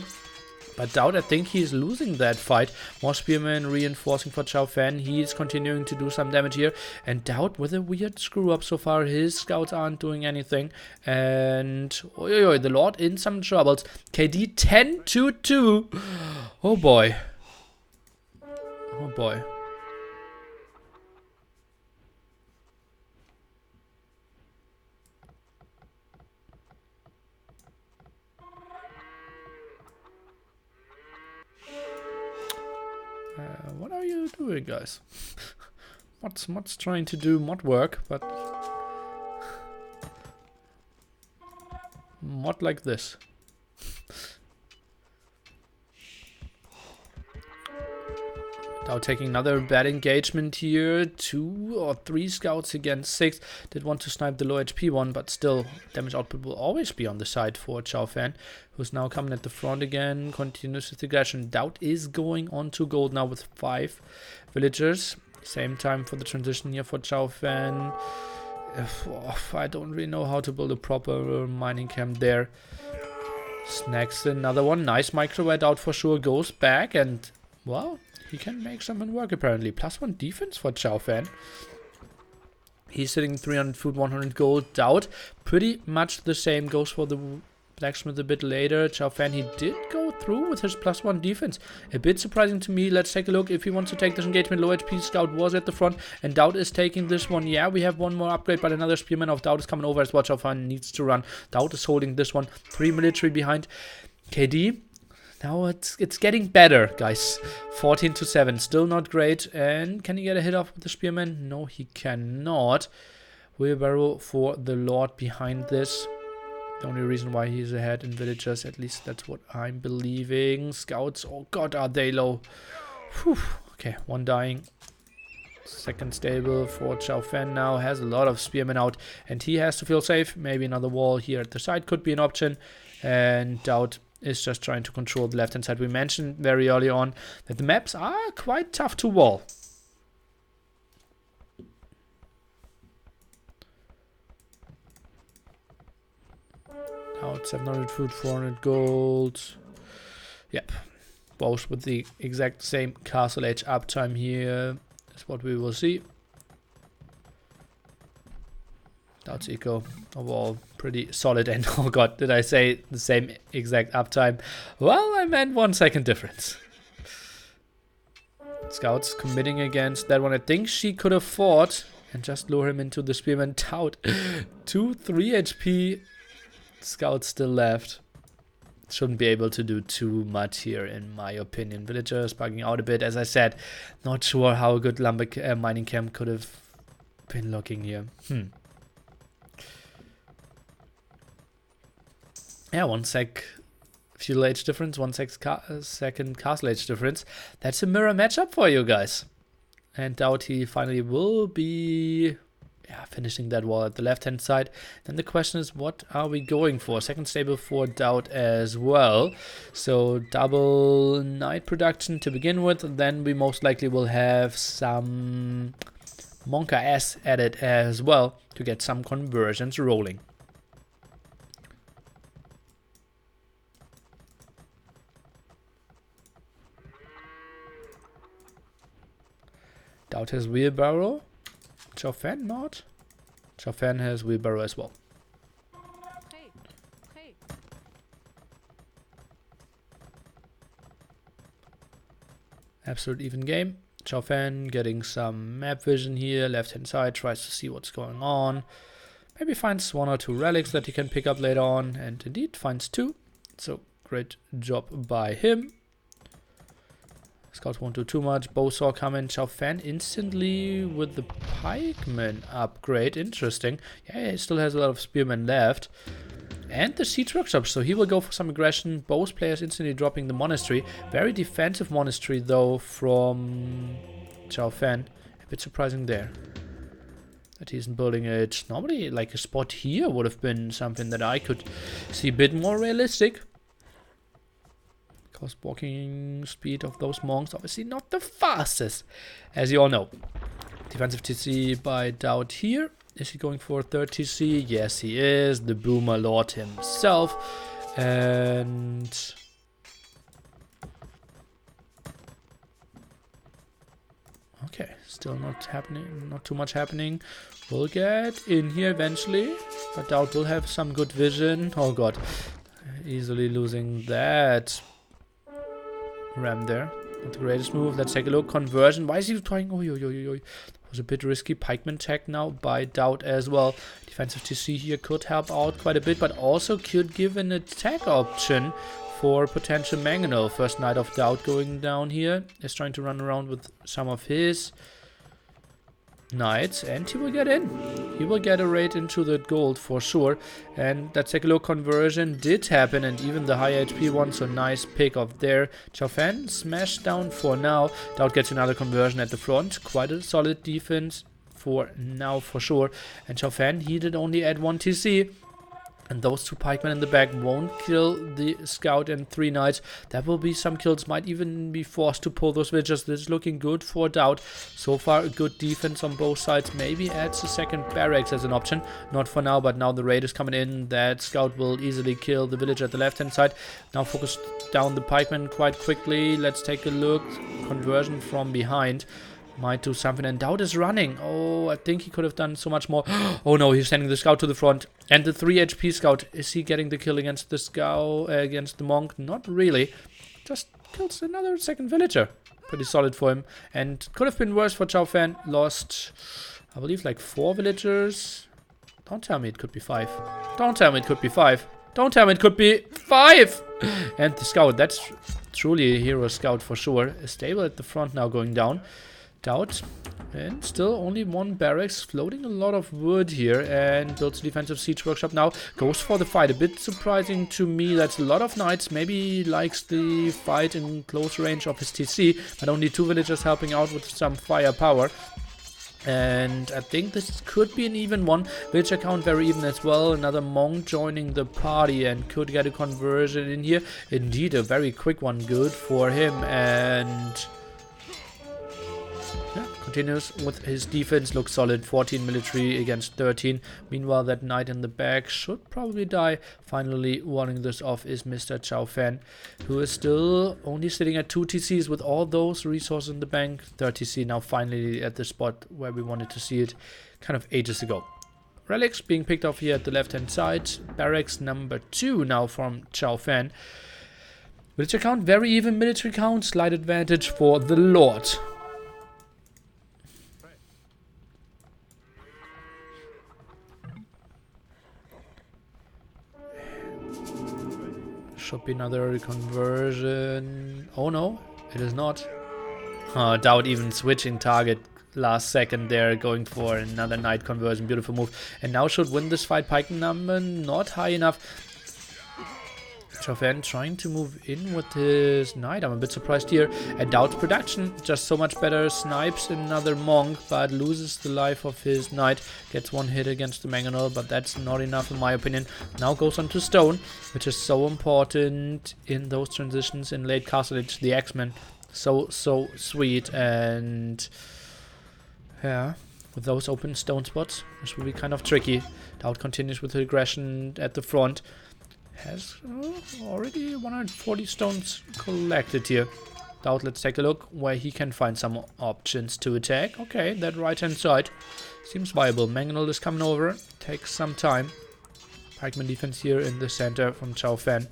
[SPEAKER 1] But DauT, I think he's losing that fight. More spearmen reinforcing for Xiaofan. He's continuing to do some damage here. And DauT with a weird screw up so far. His scouts aren't doing anything. And the Lord in some troubles. KD 10-2. Oh boy. Oh boy. What are you doing, guys? Mod's trying to do mod work, but mod like this. Now taking another bad engagement here. 2 or 3 scouts against 6. Did want to snipe the low HP one, but still damage output will always be on the side for Xiaofan, who's now coming at the front again. Continues with aggression. DauT is going on to gold now with 5 villagers. Same time for the transition here for Xiaofan. I don't really know how to build a proper mining camp there. Snacks another one. Nice micro where DauT for sure goes back, and well, he can make something work apparently. +1 defense for Xiaofan. He's sitting 300 food, 100 gold. DauT pretty much the same. Goes for the blacksmith a bit later. Xiaofan, he did go through with his +1 defense. A bit surprising to me. Let's take a look if he wants to take this engagement. Low HP scout was at the front, and DauT is taking this one. Yeah, we have one more upgrade, but another spearman of DauT is coming over as well. Xiaofan needs to run. DauT is holding this one. 3 military behind. KD. Now it's getting better, guys. 14-7. Still not great. And can he get a hit off with the spearman? No, he cannot. Wheelbarrow for the Lord behind this. The only reason why he's ahead in villagers, at least that's what I'm believing. Scouts, oh god, are they low. Whew. Okay, 1 dying. Second stable for Xiaofan now. Has a lot of spearmen out, and he has to feel safe. Maybe another wall here at the side could be an option. And DauT is just trying to control the left-hand side. We mentioned very early on that the maps are quite tough to wall. Now it's 700 food, 400 gold. Yep. Both with the exact same castle age uptime here. That's what we will see. DauT's eco overall pretty solid, and oh god, did I say the same exact uptime? Well, I meant 1 second difference. Scouts committing against that one. I think she could afford and just lure him into the spearman. DauT 2-3 HP. Scouts still left. Shouldn't be able to do too much here, in my opinion. Villagers bugging out a bit. As I said, not sure how a good lumber mining camp could have been looking here. Yeah, 1 sec fuel age difference, 1 second castle age difference. That's a mirror matchup for you guys. And DauT, he finally will be finishing that wall at the left-hand side. Then the question is, what are we going for? Second stable for DauT as well. So double night production to begin with. Then we most likely will have some Monka S added as well to get some conversions rolling. DauT has wheelbarrow. Xiaofan not. Xiaofan has wheelbarrow as well.
[SPEAKER 3] Hey.
[SPEAKER 1] Absolute even game. Xiaofan getting some map vision here. Left hand side, tries to see what's going on. Maybe finds 1 or 2 relics that he can pick up later on. And indeed finds 2. So great job by him. Scouts won't do too much. Bowsaw coming. Xiaofan instantly with the pikeman upgrade. Interesting. Yeah, he still has a lot of spearmen left. And the siege workshop. So he will go for some aggression. Both players instantly dropping the monastery. Very defensive monastery though from Xiaofan. A bit surprising there that he isn't building it. Normally like a spot here would have been something that I could see a bit more realistic. Because walking speed of those monks obviously not the fastest, as you all know. Defensive TC by DauT here. Is he going for a 3rd TC? Yes, he is. The Boomer Lord himself. And okay, still not happening. Not too much happening. We'll get in here eventually, but DauT will have some good vision. Oh god, easily losing that ram there. Not the greatest move. Let's take a look. Conversion. Why is he trying? Oh, that was a bit risky. Pikeman tech now by DauT as well. Defensive TC here could help out quite a bit, but also could give an attack option for potential mangonel. First Knight of DauT going down here. Is trying to run around with some of his knights, and he will get in. He will get a raid into the gold for sure. And that take a look, conversion did happen, and even the high HP one, so nice pick off there. Xiaofan smashed down for now. DauT gets another conversion at the front. Quite a solid defense for now for sure. And Xiaofan, he did only add 1 TC. And those 2 pikemen in the back won't kill the scout and 3 knights. There will be some kills, might even be forced to pull those villagers. This is looking good for DauT. So far, a good defense on both sides. Maybe adds a second barracks as an option. Not for now, but now the raid is coming in. That scout will easily kill the village at the left-hand side. Now focus down the pikemen quite quickly. Let's take a look. Conversion from behind. Might do something, and DauT is running. Oh, I think he could have done so much more. Oh no, he's sending the scout to the front. And the 3 HP scout, is he getting the kill against the scout, against the monk? Not really. Just kills another second villager. Pretty solid for him. And could have been worse for Xiaofan. Lost, I believe, like 4 villagers. Don't tell me it could be 5. Don't tell me it could be 5. Don't tell me it could be 5! And the scout, that's truly a hero scout for sure. Is stable at the front now going down. DauT, and still only 1 barracks, floating a lot of wood here, and builds a defensive siege workshop now. Goes for the fight. A bit surprising to me. That's a lot of knights. Maybe he likes the fight in close range of his TC, but only 2 villagers helping out with some firepower. And I think this could be an even one. Villager count very even as well. Another monk joining the party and could get a conversion in here. Indeed, a very quick one. Good for him. And yeah, continues with his defense. Looks solid. 14 military against 13. Meanwhile, that knight in the back should probably die. Finally, warning this off is Mr. Xiaofan, who is still only sitting at 2 TCs with all those resources in the bank. 3 TC now finally at the spot where we wanted to see it kind of ages ago. Relics being picked off here at the left-hand side. Barracks number 2 now from Xiaofan. Military count, very even military count. Slight advantage for the Lord. Should be another conversion. Oh no, it is not. DauT even switching target last second there, going for another knight conversion. Beautiful move. And now should win this fight. Pike number not high enough. Xiaofan trying to move in with his knight. I'm a bit surprised here. And DauT's production just so much better. Snipes another monk, but loses the life of his knight. Gets 1 hit against the mangonel, but that's not enough in my opinion. Now goes on to stone, which is so important in those transitions in late Castle Age. The X-Men, so sweet. And yeah, with those open stone spots, this will be kind of tricky. DauT continues with the aggression at the front. Has already 140 stones collected here. DauT, let's take a look where he can find some options to attack. Okay, that right-hand side seems viable. Mangonel is coming over. Takes some time. Pikeman defense here in the center from Xiaofan.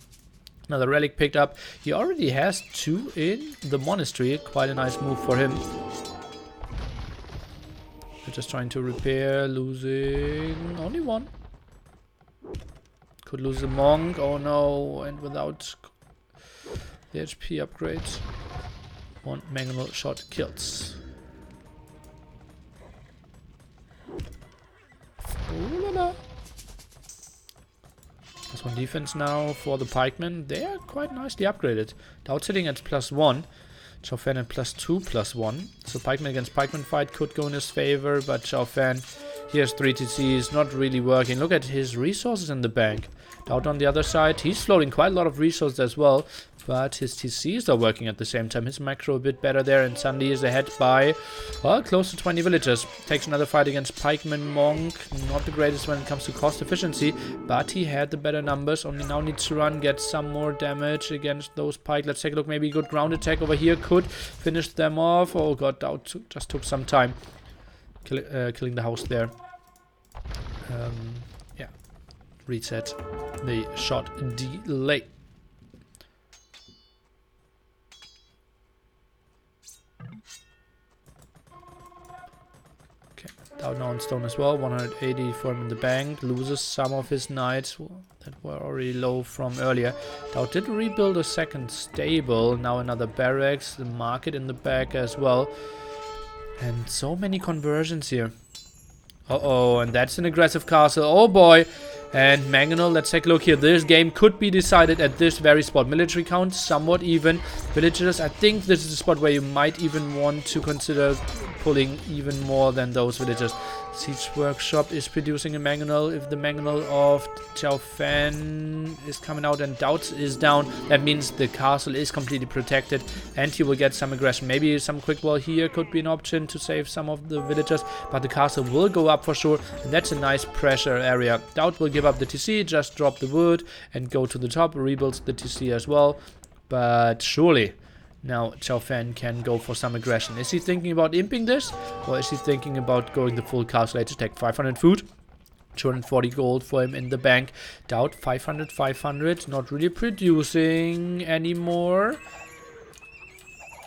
[SPEAKER 1] Another relic picked up. He already has 2 in the monastery. Quite a nice move for him. They're just trying to repair, losing only 1. Could lose the monk. Oh no, and without the HP upgrade, 1 mangonel shot kills. Ooh la la. There's 1 defense now for the pikemen. They are quite nicely upgraded. DauT sitting at +1. Xiaofan at +2/+1. So pikeman against pikeman fight could go in his favor, but Xiaofan, he has 3 TCs, not really working. Look at his resources in the bank. DauT on the other side, he's floating quite a lot of resources as well, but his TCs are working at the same time. His macro a bit better there, and Sunday is ahead by, well, close to 20 villagers. Takes another fight against pikeman monk. Not the greatest when it comes to cost efficiency, but he had the better numbers. Only now needs to run, get some more damage against those pike. Let's take a look. Maybe a good ground attack over here could finish them off. Oh god, DauT just took some time killing the house there. Yeah, reset the shot delay. Okay, DauT now on stone as well. 180 for him in the bank. Loses some of his knights that were already low from earlier. DauT did rebuild a second stable. Now another barracks. The market in the back as well. And so many conversions here. Uh-oh, and that's an aggressive castle. Oh boy. And Mangonel, let's take a look here. This game could be decided at this very spot. Military count, somewhat even. Villagers, I think this is the spot where you might even want to consider pulling even more than those villagers. Siege Workshop is producing a Mangonel. If the Mangonel of Xiaofan is coming out and DauT is down, that means the castle is completely protected and he will get some aggression. Maybe some quick wall here could be an option to save some of the villagers, but the castle will go up for sure, and that's a nice pressure area. DauT will give up the TC, just drop the wood and go to the top, rebuilds the TC as well, but surely now Xiaofan can go for some aggression. Is he thinking about imping this? Or is he thinking about going the full castle age attack? 500 food. 240 gold for him in the bank. DauT 500, 500. Not really producing anymore.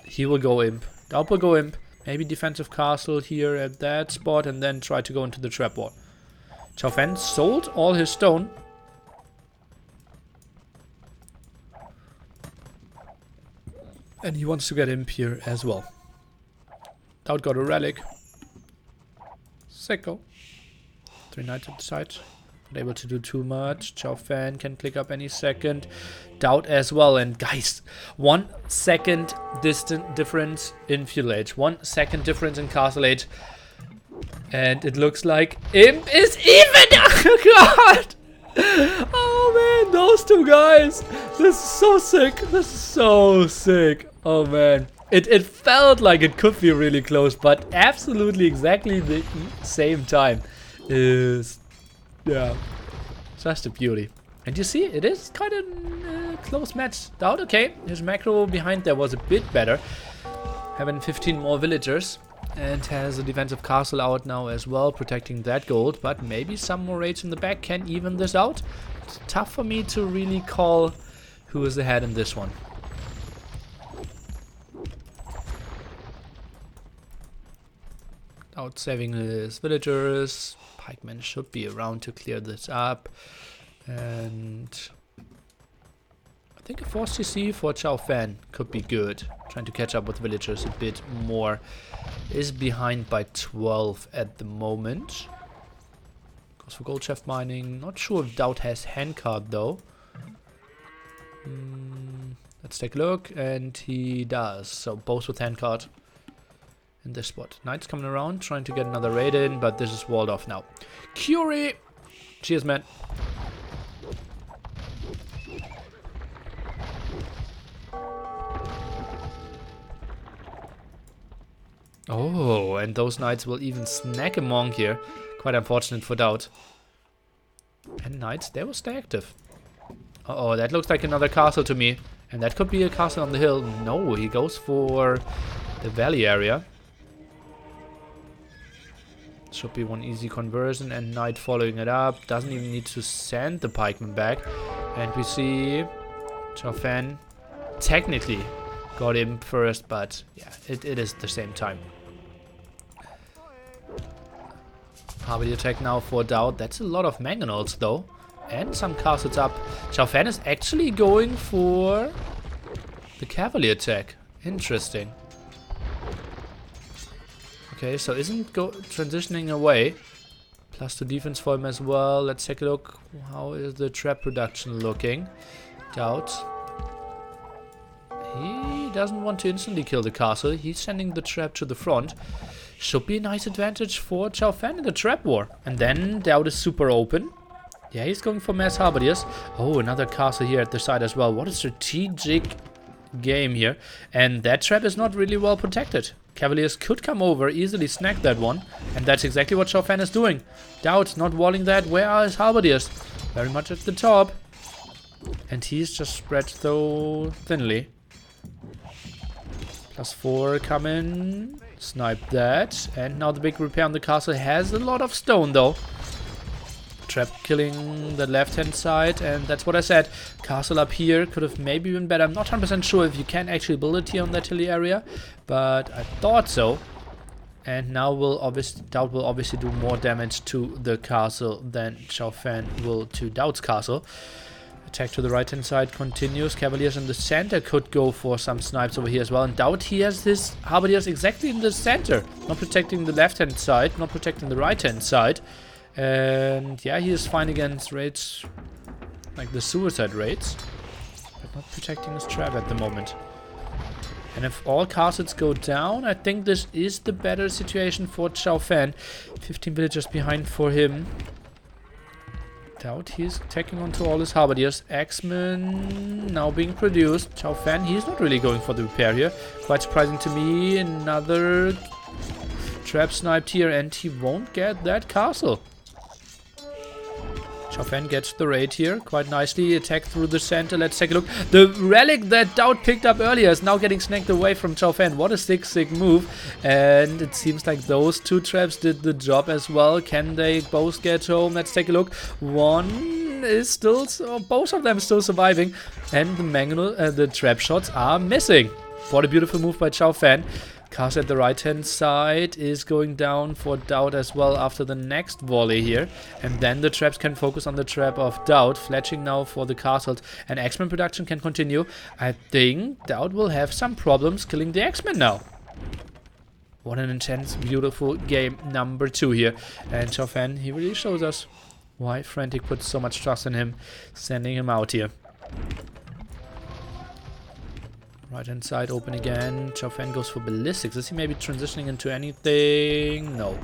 [SPEAKER 1] He will go imp. DauT will go imp. Maybe defensive castle here at that spot and then try to go into the trap wall. Xiaofan sold all his stone. And he wants to get imp here as well. DauT got a relic. Sicko. 3 knights at the side. Not able to do too much. Xiaofan can click up any second. DauT as well. And guys, 1 second difference in feudal age. 1 second difference in castle age. And it looks like imp is even. Oh god! Oh man, those two guys. This is so sick. This is so sick. Oh man. It felt like it could be really close, but absolutely exactly the same time is, yeah, just a beauty. And you see, it is kind of a close match. DauT, okay, his macro behind there was a bit better. Having 15 more villagers. And has a defensive castle out now as well, protecting that gold. But maybe some more raids in the back can even this out. It's tough for me to really call who is ahead in this one. DauT saving his villagers. Pikemen should be around to clear this up. And I think a force CC for Xiaofan could be good. Trying to catch up with villagers a bit more. Is behind by 12 at the moment. Goes for gold shaft mining. Not sure if DauT has handcard though. Let's take a look. And he does. So both with handcard in this spot. Knights coming around, trying to get another raid in, but this is walled off now. Curie! Cheers, man. Oh, and those knights will even snack a monk here. Quite unfortunate for DauT. And knights, they will stay active. Uh-oh, that looks like another castle to me. And that could be a castle on the hill. No, he goes for the valley area. Should be one easy conversion, and knight following it up. Doesn't even need to send the pikeman back. And we see Xiaofan technically got him first, but yeah, it is the same time. Harvey attack now for DauT. That's a lot of mangonels though. And some castles up. Xiaofan is actually going for the cavalry attack. Interesting. Okay, so isn't transitioning away. +2 defense for him as well. Let's take a look. How is the trap production looking? DauT. He doesn't want to instantly kill the castle. He's sending the trap to the front. Should be a nice advantage for Xiaofan in the trap war. And then DauT is super open. Yeah, he's going for mass halberdiers. Oh, another castle here at the side as well. What a strategic game here. And that trap is not really well protected. Cavaliers could come over, easily snag that one. And that's exactly what Xiaofan is doing. DauT not walling that. Where are his halberdiers? Very much at the top. And he's just spread so thinly. +4 coming. Snipe that. And now the big repair on the castle has a lot of stone though. Trap killing the left hand side, and that's what I said. Castle up here could have maybe been better. I'm not 100% sure if you can actually build it here on that hilly area, but I thought so. And now DauT will obviously do more damage to the castle than Xiaofan will to DauT's castle. Attack to the right hand side continues. Cavaliers in the center could go for some snipes over here as well. And DauT, he has his halberdiers exactly in the center. Not protecting the left hand side, not protecting the right hand side. And yeah, he is fine against raids like the suicide raids, but not protecting his trap at the moment. And if all castles go down, I think this is the better situation for Xiaofan. 15 villagers behind for him. DauT, he's taking onto all his halberdiers. Axemen now being produced. Xiaofan, he's not really going for the repair here. Quite surprising to me. Another trap sniped here, and he won't get that castle. Xiaofan gets the raid here quite nicely. Attack through the center. Let's take a look. The relic that DauT picked up earlier is now getting snagged away from Xiaofan. What a sick move. And it seems like those two traps did the job as well. Can they both get home? Let's take a look. One is still, both of them still surviving. And the trap shots are missing. What a beautiful move by Xiaofan. Cast at the right hand side is going down for DauT as well after the next volley here. And then the traps can focus on the trap of DauT. Fletching now for the castles. And X-Men production can continue. I think DauT will have some problems killing the X-Men now. What an intense, beautiful game number 2 here. And Xiaofan, he really shows us why Frantic put so much trust in him, sending him out here. Right hand side open again. Xiaofan goes for ballistics. Is he maybe transitioning into anything? No.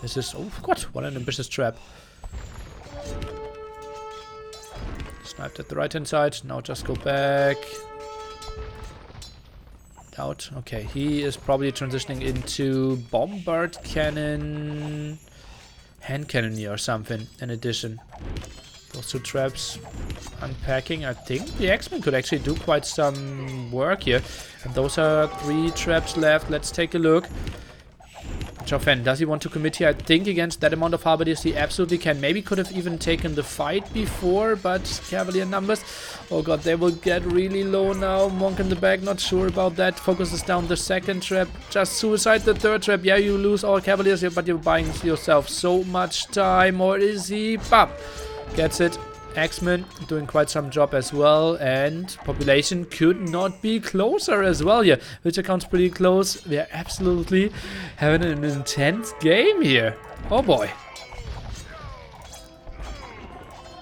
[SPEAKER 1] This is... oh god, what an ambitious trap. Sniped at the right hand side. Now just go back. DauT. Okay, he is probably transitioning into bombard cannon, hand cannoneer or something in addition. Those two traps unpacking. I think the X-Men could actually do quite some work here. And those are 3 traps left. Let's take a look. Xiaofan, does he want to commit here? I think against that amount of halberdiers he absolutely can. Maybe could have even taken the fight before, but Cavalier numbers. Oh god, they will get really low now. Monk in the back, not sure about that. Focuses down the second trap. Just suicide the third trap. Yeah, you lose all Cavaliers here, but you're buying yourself so much time. Or is he? Bam! Gets it. X-Men doing quite some job as well, and population could not be closer as well here. Which accounts pretty close. We are absolutely having an intense game here. Oh boy.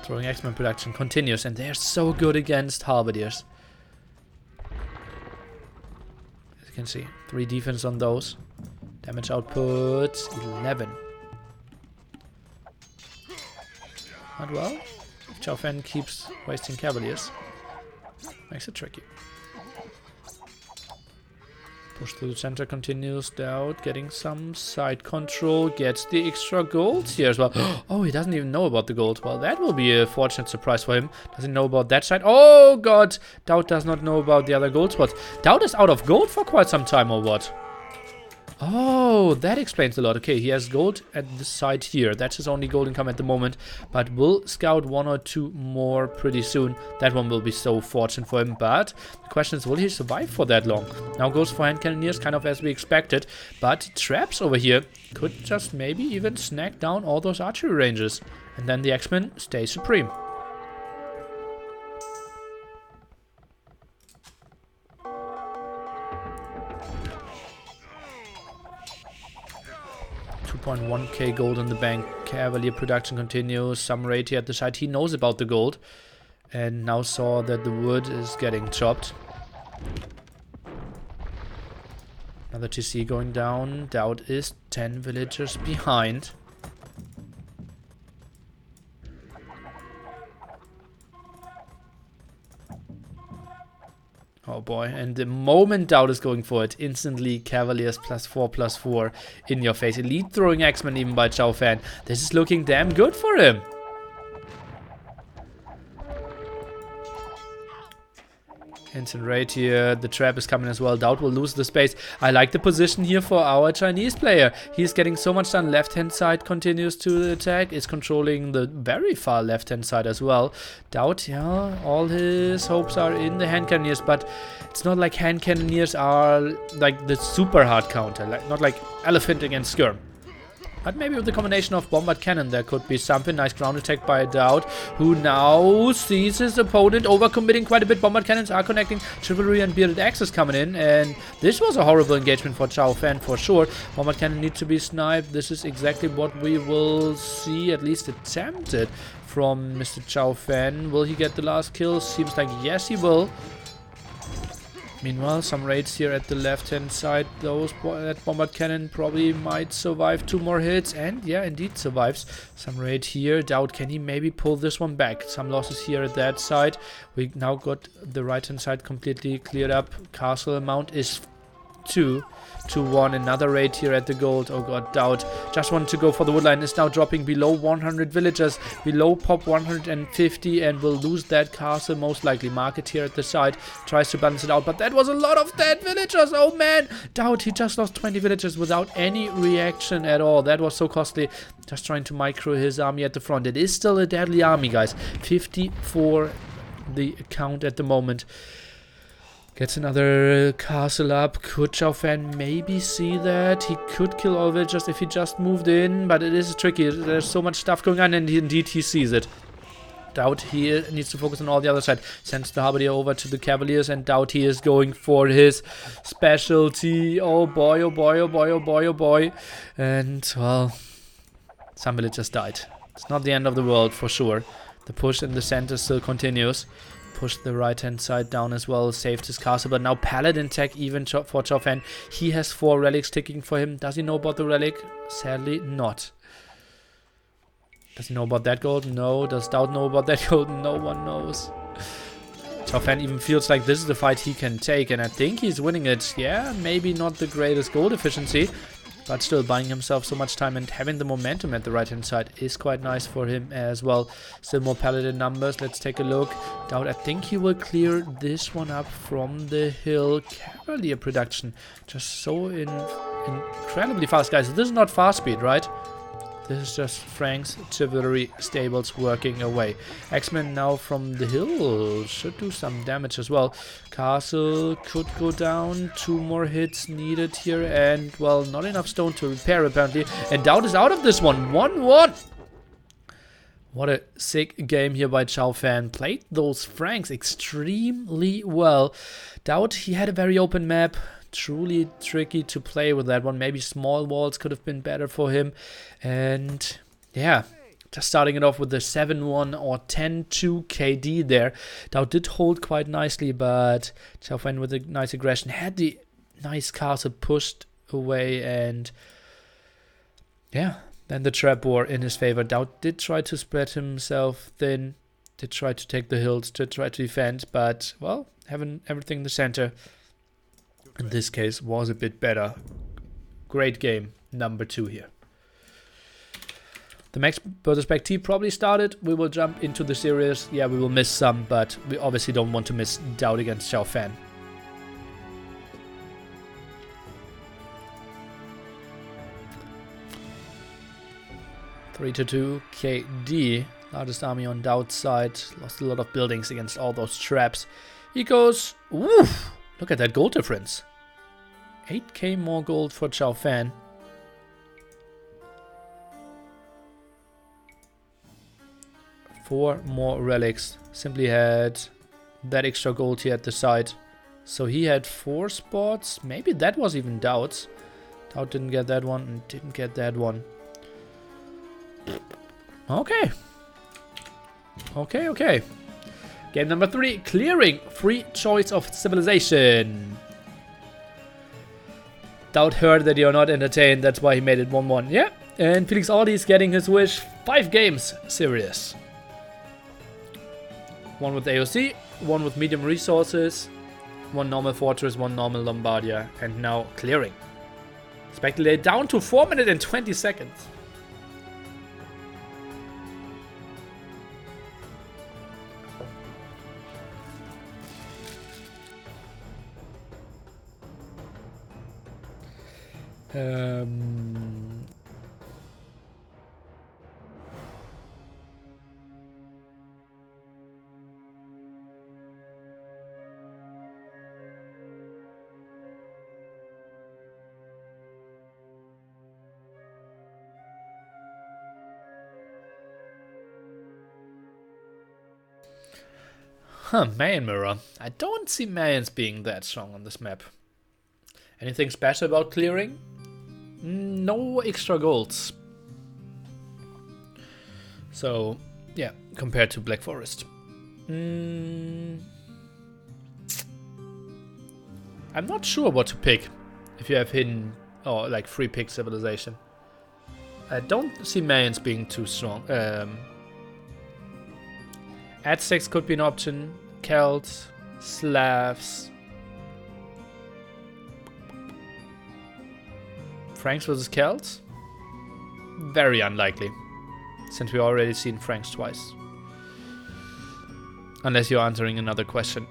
[SPEAKER 1] Throwing X-Men production continues, and they're so good against halberdiers. As you can see, 3 defense on those. Damage output 11. Not well. Xiaofan keeps wasting Cavaliers. Makes it tricky. Push to the center continues. DauT getting some side control. Gets the extra gold here as well. Oh, he doesn't even know about the gold. Well, that will be a fortunate surprise for him. Doesn't know about that side. Oh, God. DauT does not know about the other gold spots. DauT is out of gold for quite some time or what? Oh, that explains a lot. Okay, he has gold at the side here. That's his only gold income at the moment. But will scout 1 or 2 more pretty soon. That one will be so fortunate for him. But the question is, will he survive for that long? Now goes for hand cannoneers, kind of as we expected. But traps over here could just maybe even snag down all those archery ranges. And then the X-Men stay supreme. $2.1k gold in the bank. Cavalier production continues. Some raid here at the side. He knows about the gold. And now saw that the wood is getting chopped. Another TC going down. DauT is 10 villagers behind. Oh boy, and the moment DauT is going for it, instantly Cavaliers +4/+4 in your face. Elite throwing X-Men even by Xiaofan. This is looking damn good for him. Instant raid here. The trap is coming as well. DauT will lose the space. I like the position here for our Chinese player. He's getting so much done. Left-hand side continues to attack. Is controlling the very far left-hand side as well. DauT, yeah, all his hopes are in the hand cannoneers, but it's not like hand cannoneers are like the super hard counter. Like not like Elephant against Skirm. But maybe with the combination of Bombard Cannon, there could be something. Nice ground attack by DauT, who now sees his opponent overcommitting quite a bit. Bombard Cannons are connecting. Chivalry and Bearded Axe is coming in. And this was a horrible engagement for Xiaofan for sure. Bombard Cannon needs to be sniped. This is exactly what we will see, at least attempted, from Mr. Xiaofan. Will he get the last kill? Seems like yes, he will. Meanwhile, some raids here at the left-hand side. That Bombard Cannon probably might survive 2 more hits. And yeah, indeed survives. Some raid here. DauT, can he maybe pull this one back? Some losses here at that side. We now got the right-hand side completely cleared up. Castle amount is 2 to 1. Another raid here at the gold. Oh god, DauT just wanted to go for the woodline. Is now dropping below 100 villagers, below pop 150, and will lose that castle most likely. Market here at the side tries to balance it out, but that was a lot of dead villagers. Oh man, DauT, he just lost 20 villagers without any reaction at all. That was so costly. Just trying to micro his army at the front. It is still a deadly army, guys. 54 the count at the moment. Gets another castle up. Could Xiaofan maybe see that? He could kill all villagers if he just moved in, but it is tricky. There's so much stuff going on, and indeed he sees it. DauT, he needs to focus on all the other side. Sends the Halberdier over to the Cavaliers, and DauT, he is going for his specialty. Oh boy, oh boy, oh boy, oh boy, oh boy. And, well, some villagers died. It's not the end of the world, for sure. The push in the center still continues. Pushed the right-hand side down as well, saved his castle, but now Paladin tech even for Xiaofan. He has 4 relics ticking for him. Does he know about the relic? Sadly not. Does he know about that gold? No. Does DauT know about that gold? No one knows. Xiaofan even feels like this is the fight he can take, and I think he's winning it. Yeah, maybe not the greatest gold efficiency, but still buying himself so much time and having the momentum at the right-hand side is quite nice for him as well. Still more Paladin numbers. Let's take a look. DauT, I think he will clear this one up from the hill. Cavalier production. Just so incredibly fast, guys. This is not fast speed, right? This is just Frank's Chivalry stables working away. X-Men now from the hill should do some damage as well. Castle could go down. 2 more hits needed here. And, well, not enough stone to repair apparently. And DauT is out of this one. 1-1. What a sick game here by Xiaofan. Played those Franks extremely well. DauT, he had a very open map. Truly tricky to play with that one. Maybe small walls could have been better for him. And yeah, just starting it off with the 7-1 or 10-2 KD there. DauT did hold quite nicely, but Xiaofan with a nice aggression had the nice castle pushed away, and yeah, then the trap war in his favor. DauT did try to spread himself thin, did try to take the hills, to try to defend, but well, having everything in the center in this case was a bit better. Great game, number 2 here. The Max versus Back T probably started. We will jump into the series. Yeah, we will miss some, but we obviously don't want to miss DauT against Xiaofan. (3-2) KD. Largest army on DauT's side. Lost a lot of buildings against all those traps. He goes... Woof! Look at that gold difference. 8k more gold for Xiaofan. Four more relics. Simply had that extra gold here at the side. So he had 4 spots. Maybe that was even DauT's. DauT didn't get that one and didn't get that one. Okay. Okay. Game number 3, clearing. Free choice of civilization. DauT heard that you're not entertained, that's why he made it 1-1. Yeah, and Felix Audi is getting his wish. 5 games serious. 1 with AOC, 1 with medium resources, 1 normal fortress, 1 normal Lombardia, and now clearing. Speculate down to 4 minutes and 20 seconds. Um, Mayan Mirror. I don't see Mayans being that strong on this map. Anything special about clearing? No extra golds. So, yeah, compared to Black Forest. I'm not sure what to pick if you have hidden or like free pick civilization. I don't see Mayans being too strong. Aztecs could be an option. Celts, Slavs. Franks versus Celts? Very unlikely, since we already seen Franks twice. Unless you're answering another question.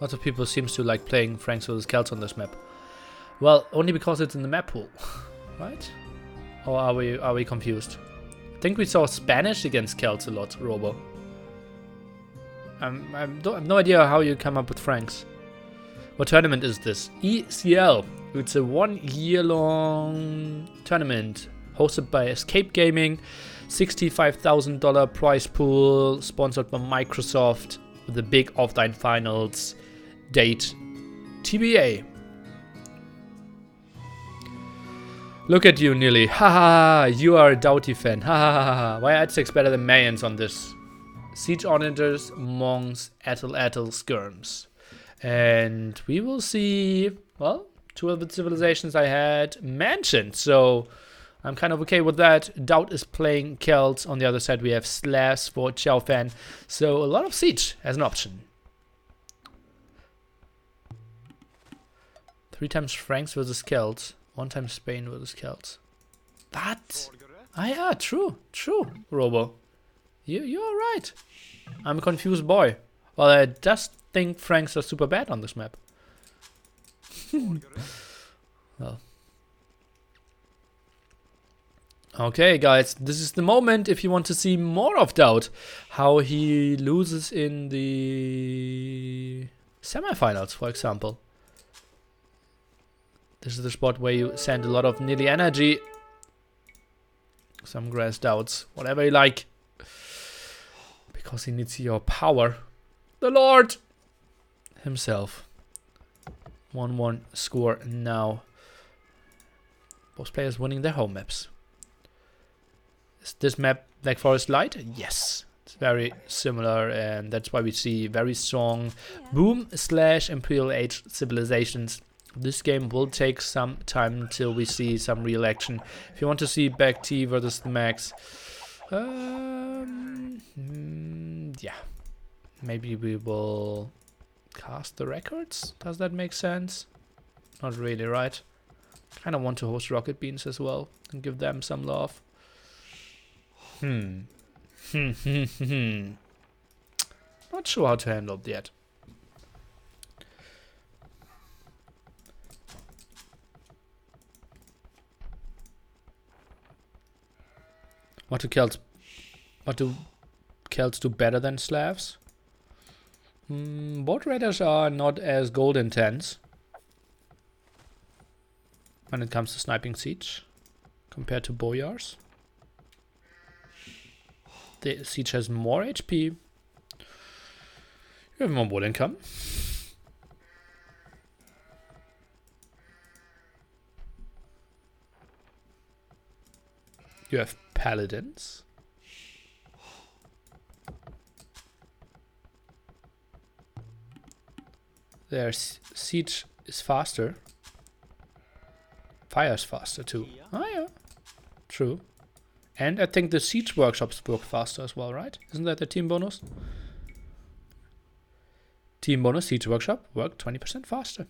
[SPEAKER 1] Lots of people seems to like playing Franks vs Celts on this map. Well, only because it's in the map pool, right? Or are we confused? I think we saw Spanish against Celts a lot, Robo. I have no idea how you come up with Franks. What tournament is this? ECL. It's a 1-year-long tournament hosted by Escape Gaming. $65,000 prize pool, sponsored by Microsoft, with the big offline finals. Date TBA. Look at you, Nilly. Ha ha ha. You are a DauT fan. Ha ha ha ha. Why are Aztecs better than Mayans on this? Siege Auditors, Monks, Atl Skirms. And we will see, well, 2 of the civilizations I had mentioned. So I'm kind of okay with that. DauT is playing Celts. On the other side, we have Slavs for Xiaofan. So a lot of Siege as an option. 3 times Franks versus Celts. 1 time Spain versus Celts. That? Ah yeah, true, Robo. You're right. I'm a confused boy. Well, I just think Franks are super bad on this map. Well. Okay, guys, this is the moment if you want to see more of DauT. How he loses in the semifinals, for example. This is the spot where you send a lot of Nilly energy. Some grass DauTs, whatever you like. Because he needs your power. The Lord himself. 1-1 score now. Both players winning their home maps. Is this map Black Forest Light? Yes. It's very similar, and that's why we see very strong Boom/Imperial Age civilizations. This game will take some time until we see some real action. If you want to see Back T versus the Max, yeah, maybe we will cast the records. Does that make sense? Not really, right? Kind of want to host Rocket Beans as well and give them some love. Not sure how to handle it yet. What do Celts do better than Slavs? Boat raiders are not as gold intense when it comes to sniping siege compared to boyars. The siege has more HP. You have more wood income. You have paladins. Their siege is faster. Fire's faster too. Oh yeah, true. And I think the siege workshops work faster as well, right? Isn't that the team bonus? Team bonus, siege workshop, work 20% faster.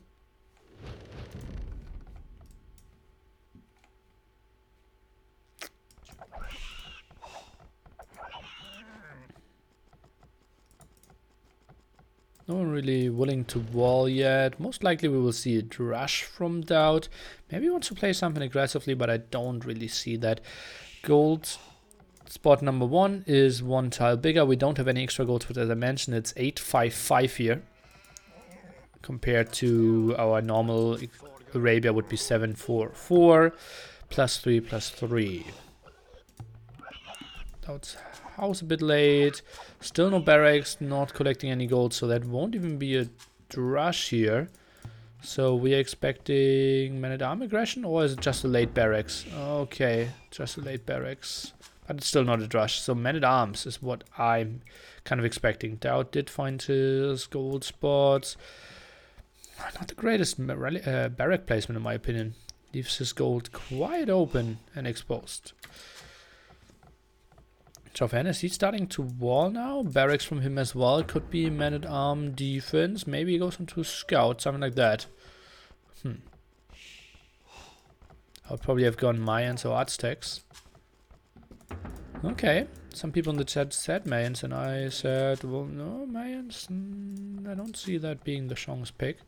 [SPEAKER 1] No one really willing to wall yet. Most likely we will see a rush from DauT. Maybe he wants to play something aggressively, but I don't really see that. Gold spot number 1 is 1 tile bigger. We don't have any extra gold, but as I mentioned, it's 855 here. Compared to our normal Arabia would be 744. +3, +3. DauT's house a bit late. Still no barracks, not collecting any gold, so that won't even be a rush here. So we are expecting man-at-arm aggression, or is it just a late barracks? Okay, just a late barracks. But it's still not a rush. So man-at-arms is what I'm kind of expecting. DauT did find his gold spots. Not the greatest barrack placement in my opinion. Leaves his gold quite open and exposed. Xiaofan, is he starting to wall now? Barracks from him as well. Could be man-at-arm defense. Maybe he goes into scout, something like that. I would probably have gone Mayans or Aztecs. Okay. Some people in the chat said Mayans, and I said, well, no, Mayans. I don't see that being the Shong's pick.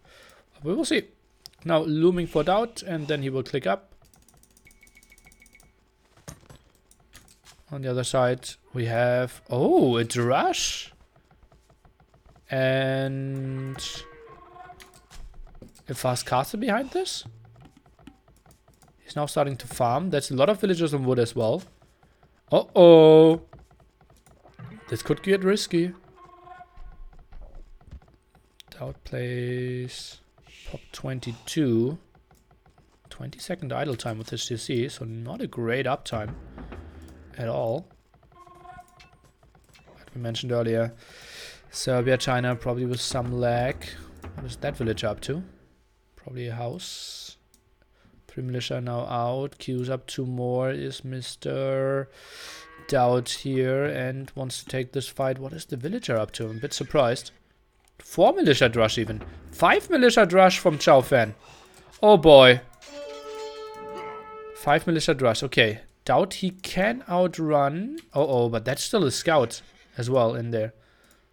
[SPEAKER 1] But we will see. Now looming for DauT, and then he will click up. On the other side, we have, oh, it's rush. And a fast castle behind this. He's now starting to farm. That's a lot of villagers on wood as well. Uh-oh. This could get risky. DauT plays pop 22. 20-second idle time with his CC, so not a great uptime at all. Like we mentioned earlier, Serbia, China, probably with some lag. What is that village up to? Probably a house. 3 militia now out. Queues up 2 more. Is Mr. DauT here and wants to take this fight. What is the villager up to? I'm a bit surprised. 4 militia rush even. 5 militia rush from Xiaofan. Oh boy. 5 militia rush. Okay. DauT he can outrun. Oh, but that's still a scout as well in there.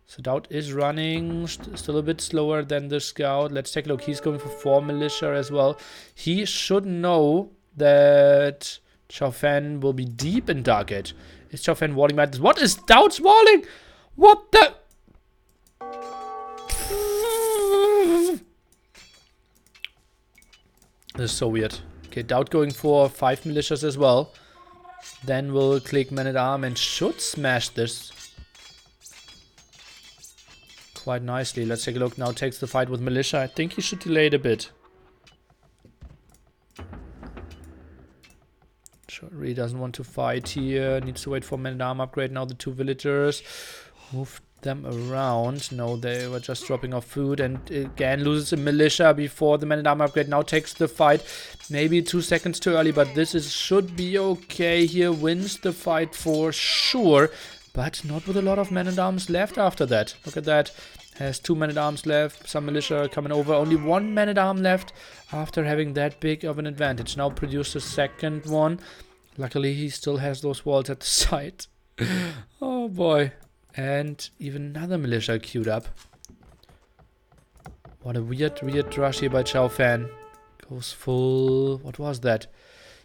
[SPEAKER 1] So DauT is running, still a bit slower than the scout. Let's take a look. He's going for 4 militia as well. He should know that Xiaofan will be deep in Dark Age. Is Xiaofan walling by this? What is DauT's walling? What the? This is so weird. Okay, DauT going for 5 militias as well. Then we'll click man-at-arm and should smash this quite nicely. Let's take a look. Now takes the fight with militia. I think he should delay it a bit. Sure, really doesn't want to fight here. Needs to wait for man-at-arm upgrade. Now the 2 villagers. Move them around. No, they were just dropping off food. And again loses a militia before the man-at-arm upgrade. Now takes the fight. Maybe 2 seconds too early, but this should be okay here. Wins the fight for sure. But not with a lot of man-at-arms left after that. Look at that. Has 2 man-at-arms left. Some militia coming over. Only 1 man-at-arm left after having that big of an advantage. Now produce the second one. Luckily, he still has those walls at the side. Oh boy. And even another militia queued up. What a weird rush here by Xiaofan. Goes full... What was that?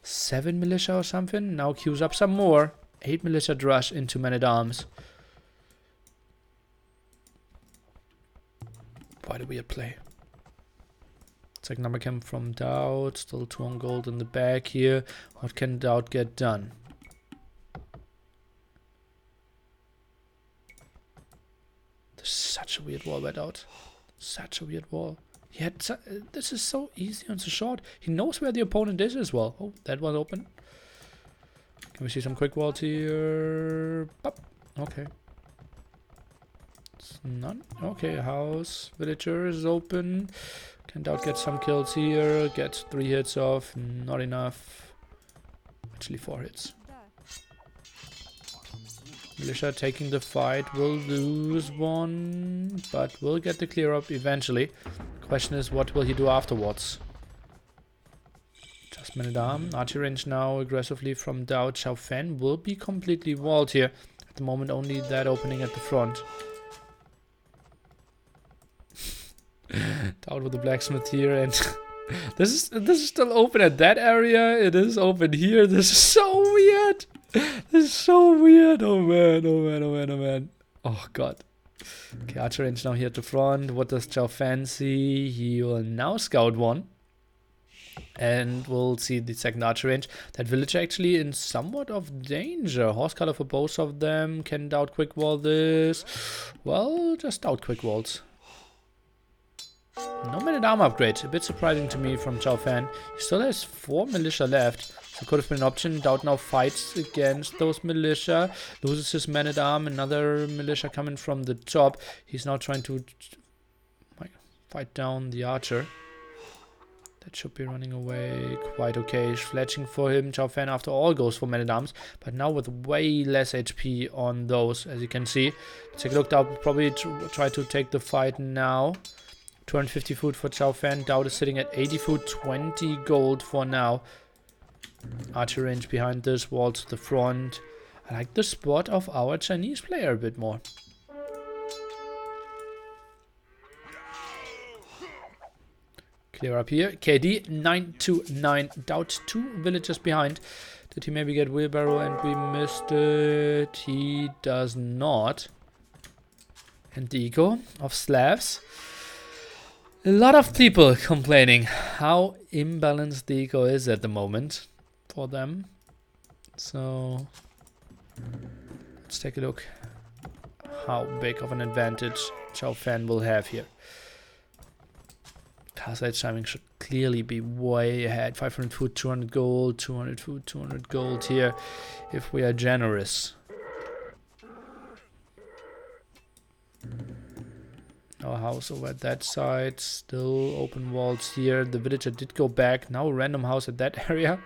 [SPEAKER 1] 7 militia or something? Now queues up some more. 8 militia rush into man-at-arms. Quite a weird play. Second number came from DauT. Still 2 on gold in the back here. What can DauT get done? There's such a weird wall by DauT. Such a weird wall. He had this is so easy and so short. He knows where the opponent is as well. Oh, that was open. Can we see some quick walls here? Pop. Okay. It's none. Okay, house. Villager is open. Can DauT get some kills here? Get 3 hits off. Not enough. Actually 4 hits. Militia taking the fight. Will lose one, but will get the clear up eventually. Question is, what will he do afterwards? Just man-at-arm. Archer range now aggressively from DauT. Xiaofan will be completely walled here. At the moment, only that opening at the front. DauT with the blacksmith here, and this is still open at that area. It is open here. This is so weird. This is so weird. Oh man, oh man, oh man, oh man. Oh god. Okay, Archer range now here at the front. What does Xiaofan see? He will now scout one. And we'll see the second archer range. That villager actually in somewhat of danger. Horse color for both of them. Can DauT quick wall this? Well, just DauT quick walls. No man-at-arm upgrade. A bit surprising to me from Xiaofan. He still has 4 militia left. So could have been an option. DauT now fights against those militia. Loses his man-at-arm. Another militia coming from the top. He's now trying to fight down the archer. That should be running away quite okay. Fletching for him. Xiaofan after all goes for man-at-arms. But now with way less HP on those, as you can see. Let's take a look. DauT will probably try to take the fight now. 250 food for Xiaofan. DauT is sitting at 80 food. 20 gold for now. Archer range behind this. Wall to the front. I like the spot of our Chinese player a bit more. Clear up here. KD 929. DauT 2 villagers behind. Did he maybe get wheelbarrow and we missed it? He does not. And the eco of Slavs. A lot of people complaining how imbalanced the eco is at the moment for them. So let's take a look how big of an advantage Xiaofan will have here. Castle timing should clearly be way ahead. 500 food, 200 gold, 200 food, 200 gold here if we are generous. Our house over at that side, still open walls here. The villager did go back. Now a random house at that area.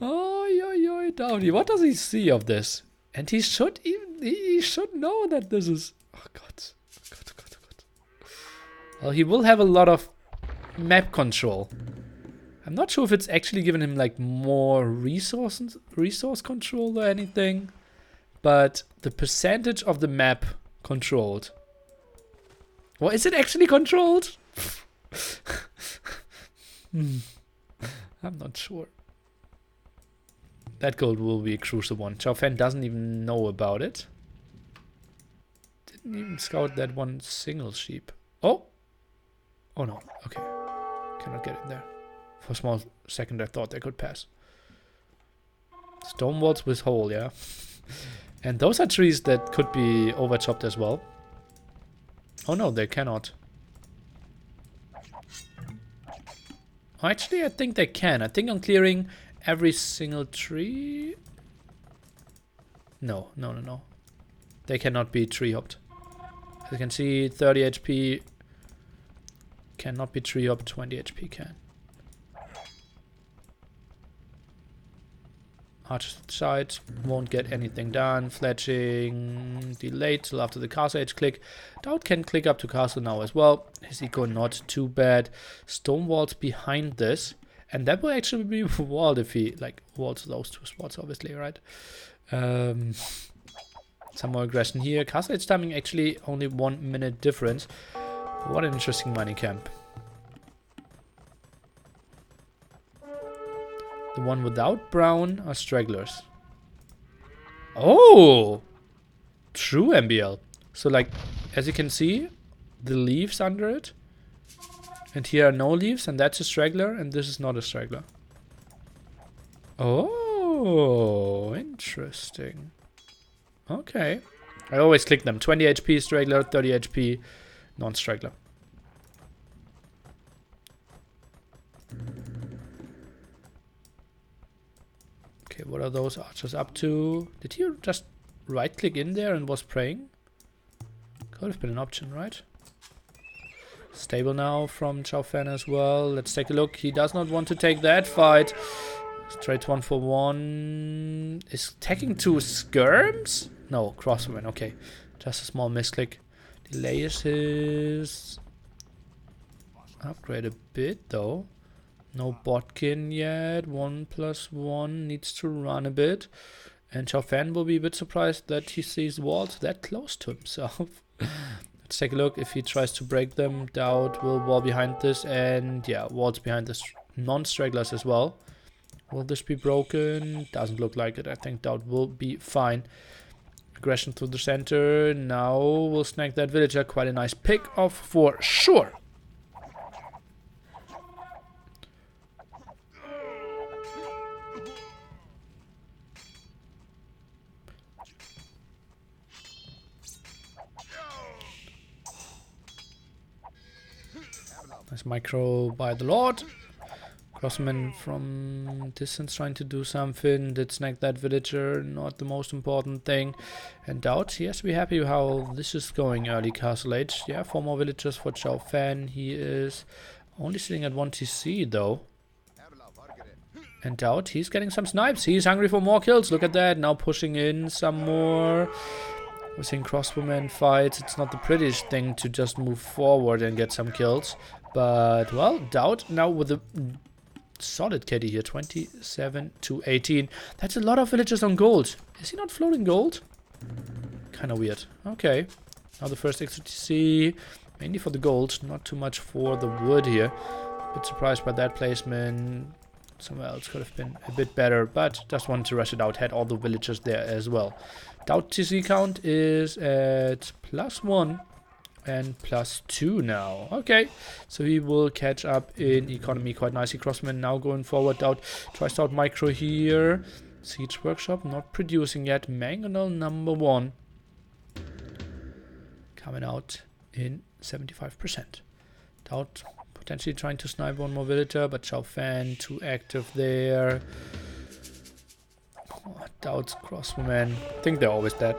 [SPEAKER 1] Oh, yo, DauT. What does he see of this? And he should know that this is. Oh god. Well, he will have a lot of map control. I'm not sure if it's actually given him like more resource control or anything, but the percentage of the map controlled. Well, is it actually controlled? I'm not sure. That gold will be a crucial one. Xiaofan doesn't even know about it. Didn't even scout that one single sheep. Oh! Oh no, okay. Cannot get in there. For a small second I thought they could pass. Stone walls with hole, yeah. And those are trees that could be overchopped as well. Oh no, they cannot. Actually, I think they can. I think I'm clearing every single tree. No. They cannot be tree hopped. As you can see, 30 HP cannot be tree hopped, 20 HP can. Archer side won't get anything done. Fletching delayed till after the castle age click. DauT can click up to castle now as well. His eco not too bad. Stone walls behind this. And that will actually be walled if he like walls those two spots, obviously, right? Some more aggression here. Castle age timing actually only 1 minute difference. What an interesting mining camp. The one without brown are stragglers. Oh! True MBL. So like, as you can see, the leaves under it. And here are no leaves, and that's a straggler, and this is not a straggler. Oh, interesting. Okay. I always click them. 20 HP straggler, 30 HP non-straggler. Okay, what are those archers up to? Did he just right-click in there and was praying? Could have been an option, right? Stable now from Xiaofan as well. Let's take a look. He does not want to take that fight. Straight 1-for-1. Is attacking 2 skirms? No, crossman. Okay. Just a small misclick. Delays his upgrade a bit though. No botkin yet. 1+1 needs to run a bit. And Xiaofan will be a bit surprised that he sees walls that close to himself. Let's take a look if he tries to break them. DauT will wall behind this, and yeah, walls behind this non-stragglers as well. Will this be broken? Doesn't look like it. I think DauT will be fine. Aggression through the center. Now we'll snag that villager. Quite a nice pick off for sure. Nice micro by the Lord. Crossman from distance trying to do something. Did snag that villager, not the most important thing. And DauT, he has to be happy how this is going early Castle Age. Yeah, 4 more villagers for Xiaofan. He is only sitting at 1 TC though. And DauT, he's getting some snipes. He's hungry for more kills. Look at that. Now pushing in some more. We're seeing crossbowmen fights. It's not the prettiest thing to just move forward and get some kills. But, well, DauT now with a solid KD here. 27 to 18. That's a lot of villagers on gold. Is he not floating gold? Kind of weird. Okay. Now the first extra TC. Mainly for the gold. Not too much for the wood here. Bit surprised by that placement. Somewhere else could have been a bit better. But just wanted to rush it out. Had all the villagers there as well. DauT TC count is at +1 and +2 now. Okay, so he will catch up in economy quite nicely. Crossman now going forward. DauT tries to out micro here. Siege Workshop not producing yet. Mangonel number 1 coming out in 75%. DauT potentially trying to snipe 1 more villager, but Xiaofan too active there. Oh, DauT's crossbowmen. I think they're always dead.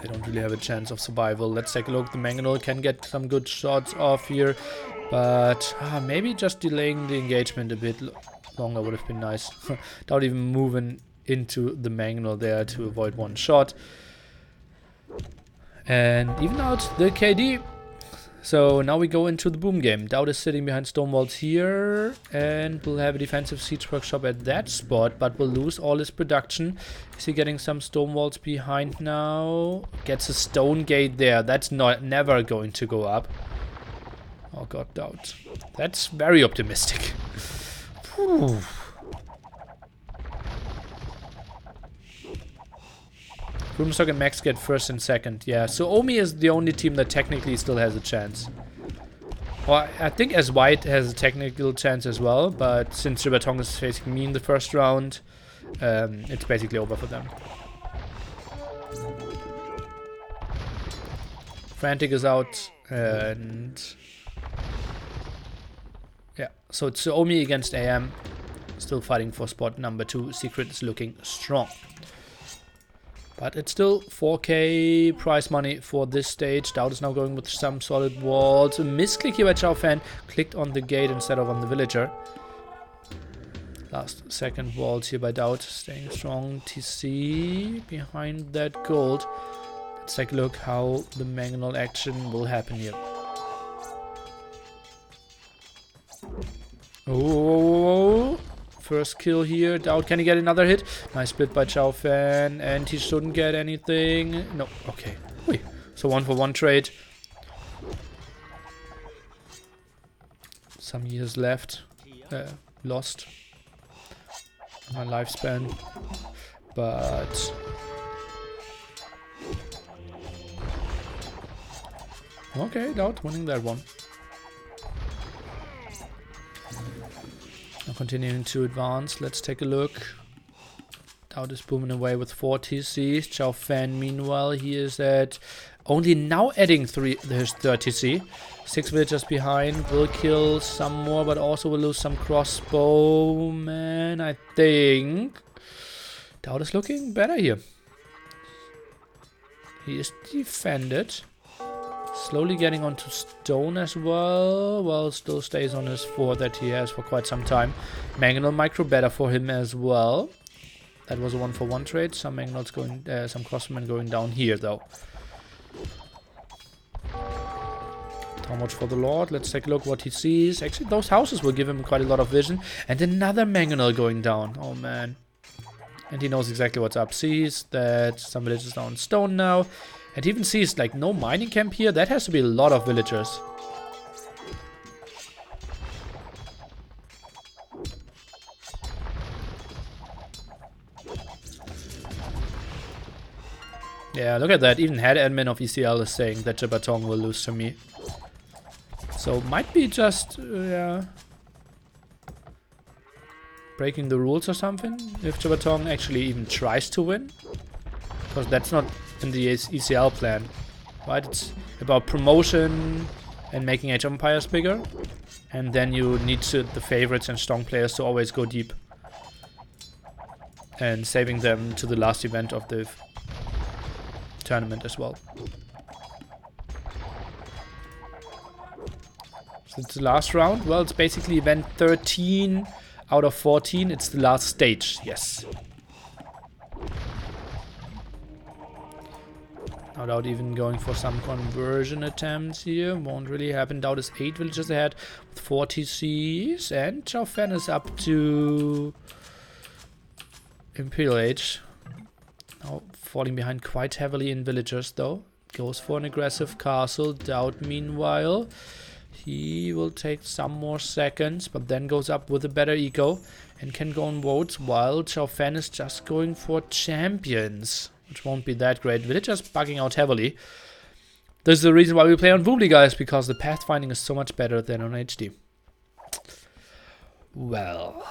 [SPEAKER 1] They don't really have a chance of survival. Let's take a look. The Mangonel can get some good shots off here, but maybe just delaying the engagement a bit longer would have been nice. DauT even moving into the Mangonel there to avoid 1 shot. And even out the KD. So now we go into the boom game. DauT is sitting behind stone walls here, and will have a defensive siege workshop at that spot, but will lose all his production. Is he getting some stone walls behind now? Gets a stone gate there. That's never going to go up. Oh god, DauT. That's very optimistic. Whew. Boomstock and Max get first and second. Yeah, so Omi is the only team that technically still has a chance. Well, I think as White has a technical chance as well, but since Ribatong is facing me in the first round, it's basically over for them. Frantic is out, and yeah, so it's Omi against AM, still fighting for spot number 2. Secret is looking strong. But it's still 4k prize money for this stage. DauT is now going with some solid walls. A misclick here by Xiaofan. Clicked on the gate instead of on the villager. Last second walls here by DauT. Staying strong. TC behind that gold. Let's take a look how the Mangonel action will happen here. Oh, first kill here. DauT, can he get another hit? Nice split by Xiaofan, and he shouldn't get anything. No, okay. Wait, so 1-for-1 trade. Some years left. Lost. My lifespan. But okay, DauT winning that one. Now continuing to advance, let's take a look. DauT is booming away with 4 TCs. Xiaofan, meanwhile, he is at only now adding his 3rd TC. 6 villagers behind, will kill some more, but also will lose some crossbowmen, I think. DauT is looking better here. He is defended. Slowly getting onto stone as well. Well, still stays on his 4 that he has for quite some time. Mangonel micro better for him as well. That was a 1-for-1 trade. Some Mangenols going, some crossmen going down here though. How much for the Lord? Let's take a look what he sees. Actually, those houses will give him quite a lot of vision. And another Mangonel going down. Oh man. And he knows exactly what's up. Sees that some villagers down on stone now. And he even sees, like, no mining camp here. That has to be a lot of villagers. Yeah, look at that. Even head admin of ECL is saying that Jibatong will lose to me. So, might be just, breaking the rules or something. If Jibatong actually even tries to win. Because that's not in the ECL plan, right? It's about promotion and making Age of Empires bigger, and then you need the favorites and strong players to always go deep and saving them to the last event of the tournament as well. So it's the last round. Well, it's basically event 13 out of 14. It's the last stage. Yes. Now DauT even going for some conversion attempts here. Won't really happen. DauT is 8 villages ahead with 4 TCs. And Xiaofan is up to Imperial Age. Now falling behind quite heavily in villagers though. Goes for an aggressive castle. DauT meanwhile, he will take some more seconds, but then goes up with a better eco and can go on votes, while Xiaofan is just going for champions, which won't be that great. Villagers bugging out heavily. This is the reason why we play on Woobly, guys, because the pathfinding is so much better than on HD. Well.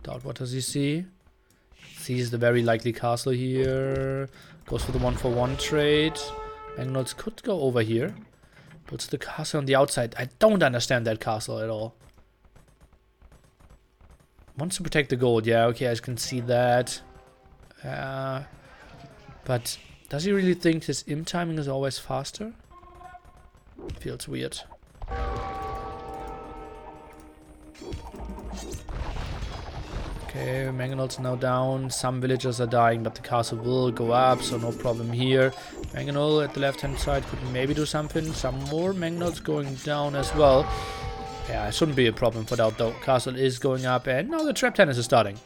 [SPEAKER 1] DauT, what does he see? Sees the very likely castle here. Goes for the 1-for-1 trade. Mangenols could go over here. Puts the castle on the outside. I don't understand that castle at all. Wants to protect the gold. Yeah, okay, I can see that. But does he really think his imp timing is always faster? Feels weird. Okay, Mangonel's now down. Some villagers are dying, but the castle will go up, so no problem here. Mangonel at the left-hand side could maybe do something. Some more Mangonels going down as well. Yeah, it shouldn't be a problem for DauT though. Castle is going up, and now the trap tennis is starting.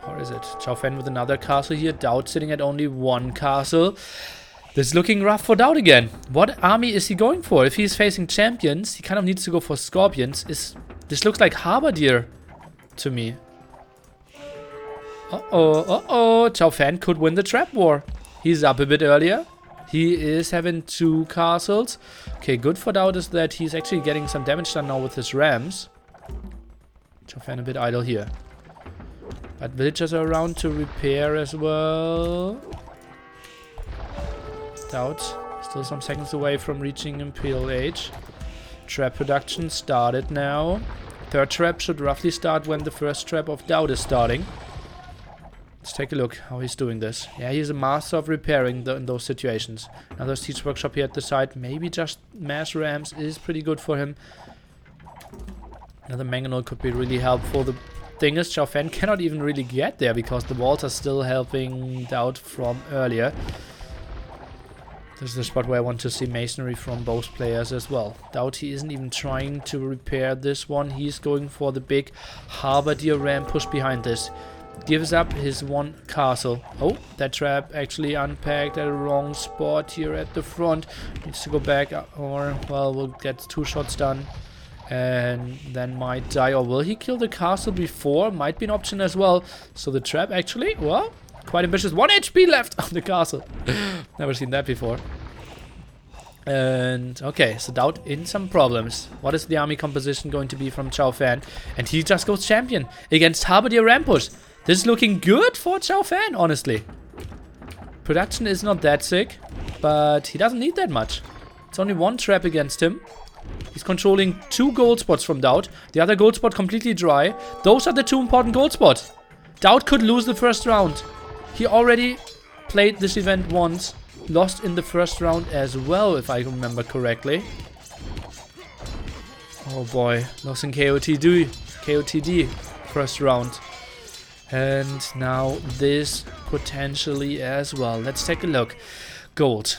[SPEAKER 1] Or is it? Xiaofan with another castle here. DauT sitting at only 1 castle. This is looking rough for DauT again. What army is he going for? If he's facing champions, he kind of needs to go for scorpions. This looks like Halberdier to me. Xiaofan could win the trap war. He's up a bit earlier. He is having 2 castles. Okay, good for DauT is that he's actually getting some damage done now with his rams. Xiaofan a bit idle here. But villagers are around to repair as well. DauT still some seconds away from reaching Imperial Age. Trap production started now. 3rd trap should roughly start when the 1st trap of DauT is starting. Let's take a look how he's doing this. Yeah, he's a master of repairing in those situations. Another siege workshop here at the side. Maybe just mass rams is pretty good for him. Another Mangonel could be really helpful. The thing is, Xiaofan cannot even really get there because the walls are still helping DauT from earlier. This is the spot where I want to see masonry from both players as well. DauT, he isn't even trying to repair this one. He's going for the big Halberdier ram push behind this. Gives up his 1 castle. Oh, that trap actually unpacked at a wrong spot here at the front. Needs to go back, or, well, we'll get 2 shots done. And then might die. Or will he kill the castle before? Might be an option as well. So the trap actually, well, quite ambitious. 1 HP left on the castle. Never seen that before. And okay, so DauT in some problems. What is the army composition going to be from Xiaofan? And he just goes champion against Halberdier Rampush. This is looking good for Xiaofan, honestly. Production is not that sick, but he doesn't need that much. It's only 1 trap against him. He's controlling 2 gold spots from DauT. The other gold spot completely dry. Those are the 2 important gold spots. DauT could lose the first round. He already played this event once. Lost in the first round as well, if I remember correctly. Oh boy, lost in KOTD first round. And now this potentially as well. Let's take a look. Gold.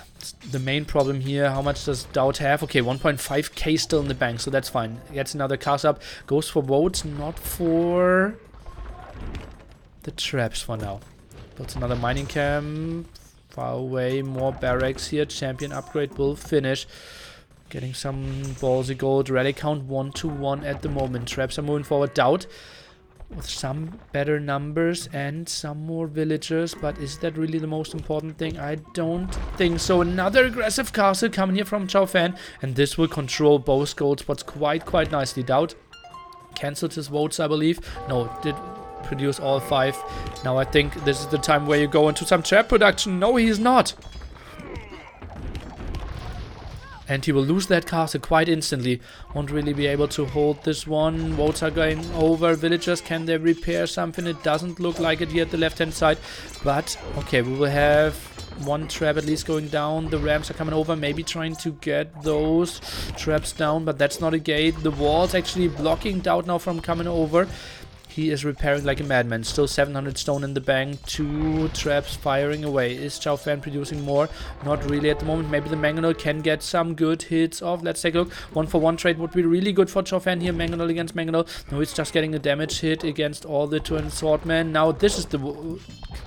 [SPEAKER 1] The main problem here, how much does DauT have? Okay, 1.5k still in the bank, so that's fine. Gets another cast up. Goes for votes, not for the traps for now. Builds another mining camp. Far away, more barracks here. Champion upgrade will finish. Getting some ballsy gold. Rally count 1-1 at the moment. Traps are moving forward. DauT with some better numbers and some more villagers, but is that really the most important thing? I don't think so. Another aggressive castle coming here from Xiaofan, and this will control both gold spots quite nicely. DauT cancelled his votes, I believe. No, did produce all 5. Now I think this is the time where you go into some trap production. No, he's not. And he will lose that castle quite instantly. Won't really be able to hold this one. Votes are going over. Villagers, can they repair something? It doesn't look like it here at the left-hand side. But, okay, we will have 1 trap at least going down. The rams are coming over. Maybe trying to get those traps down. But that's not a gate. The wall's actually blocking DauT now from coming over. He is repairing like a madman. Still 700 stone in the bank. 2 traps firing away. Is Xiaofan producing more? Not really at the moment. Maybe the Mangonel can get some good hits off. Let's take a look. 1-for-1 trade would be really good for Xiaofan here. Mangonel against Mangonel. No, he's just getting a damage hit against all the twin swordmen. Now this is the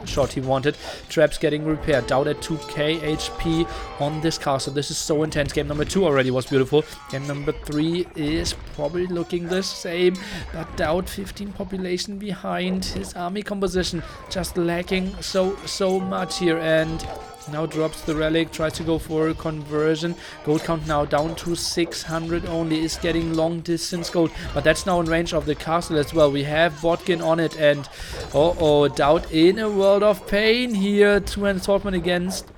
[SPEAKER 1] shot he wanted. Traps getting repaired. DauT at 2k HP on this castle. This is so intense. Game number 2 already was beautiful. Game number 3 is probably looking the same. But DauT 15 population behind. His army composition just lacking so much here, and now drops the relic, tries to go for a conversion. Gold count now down to 600 only, is getting long distance gold, but that's now in range of the castle as well. We have Botkin on it, and DauT in a world of pain here. 2 swordsmen against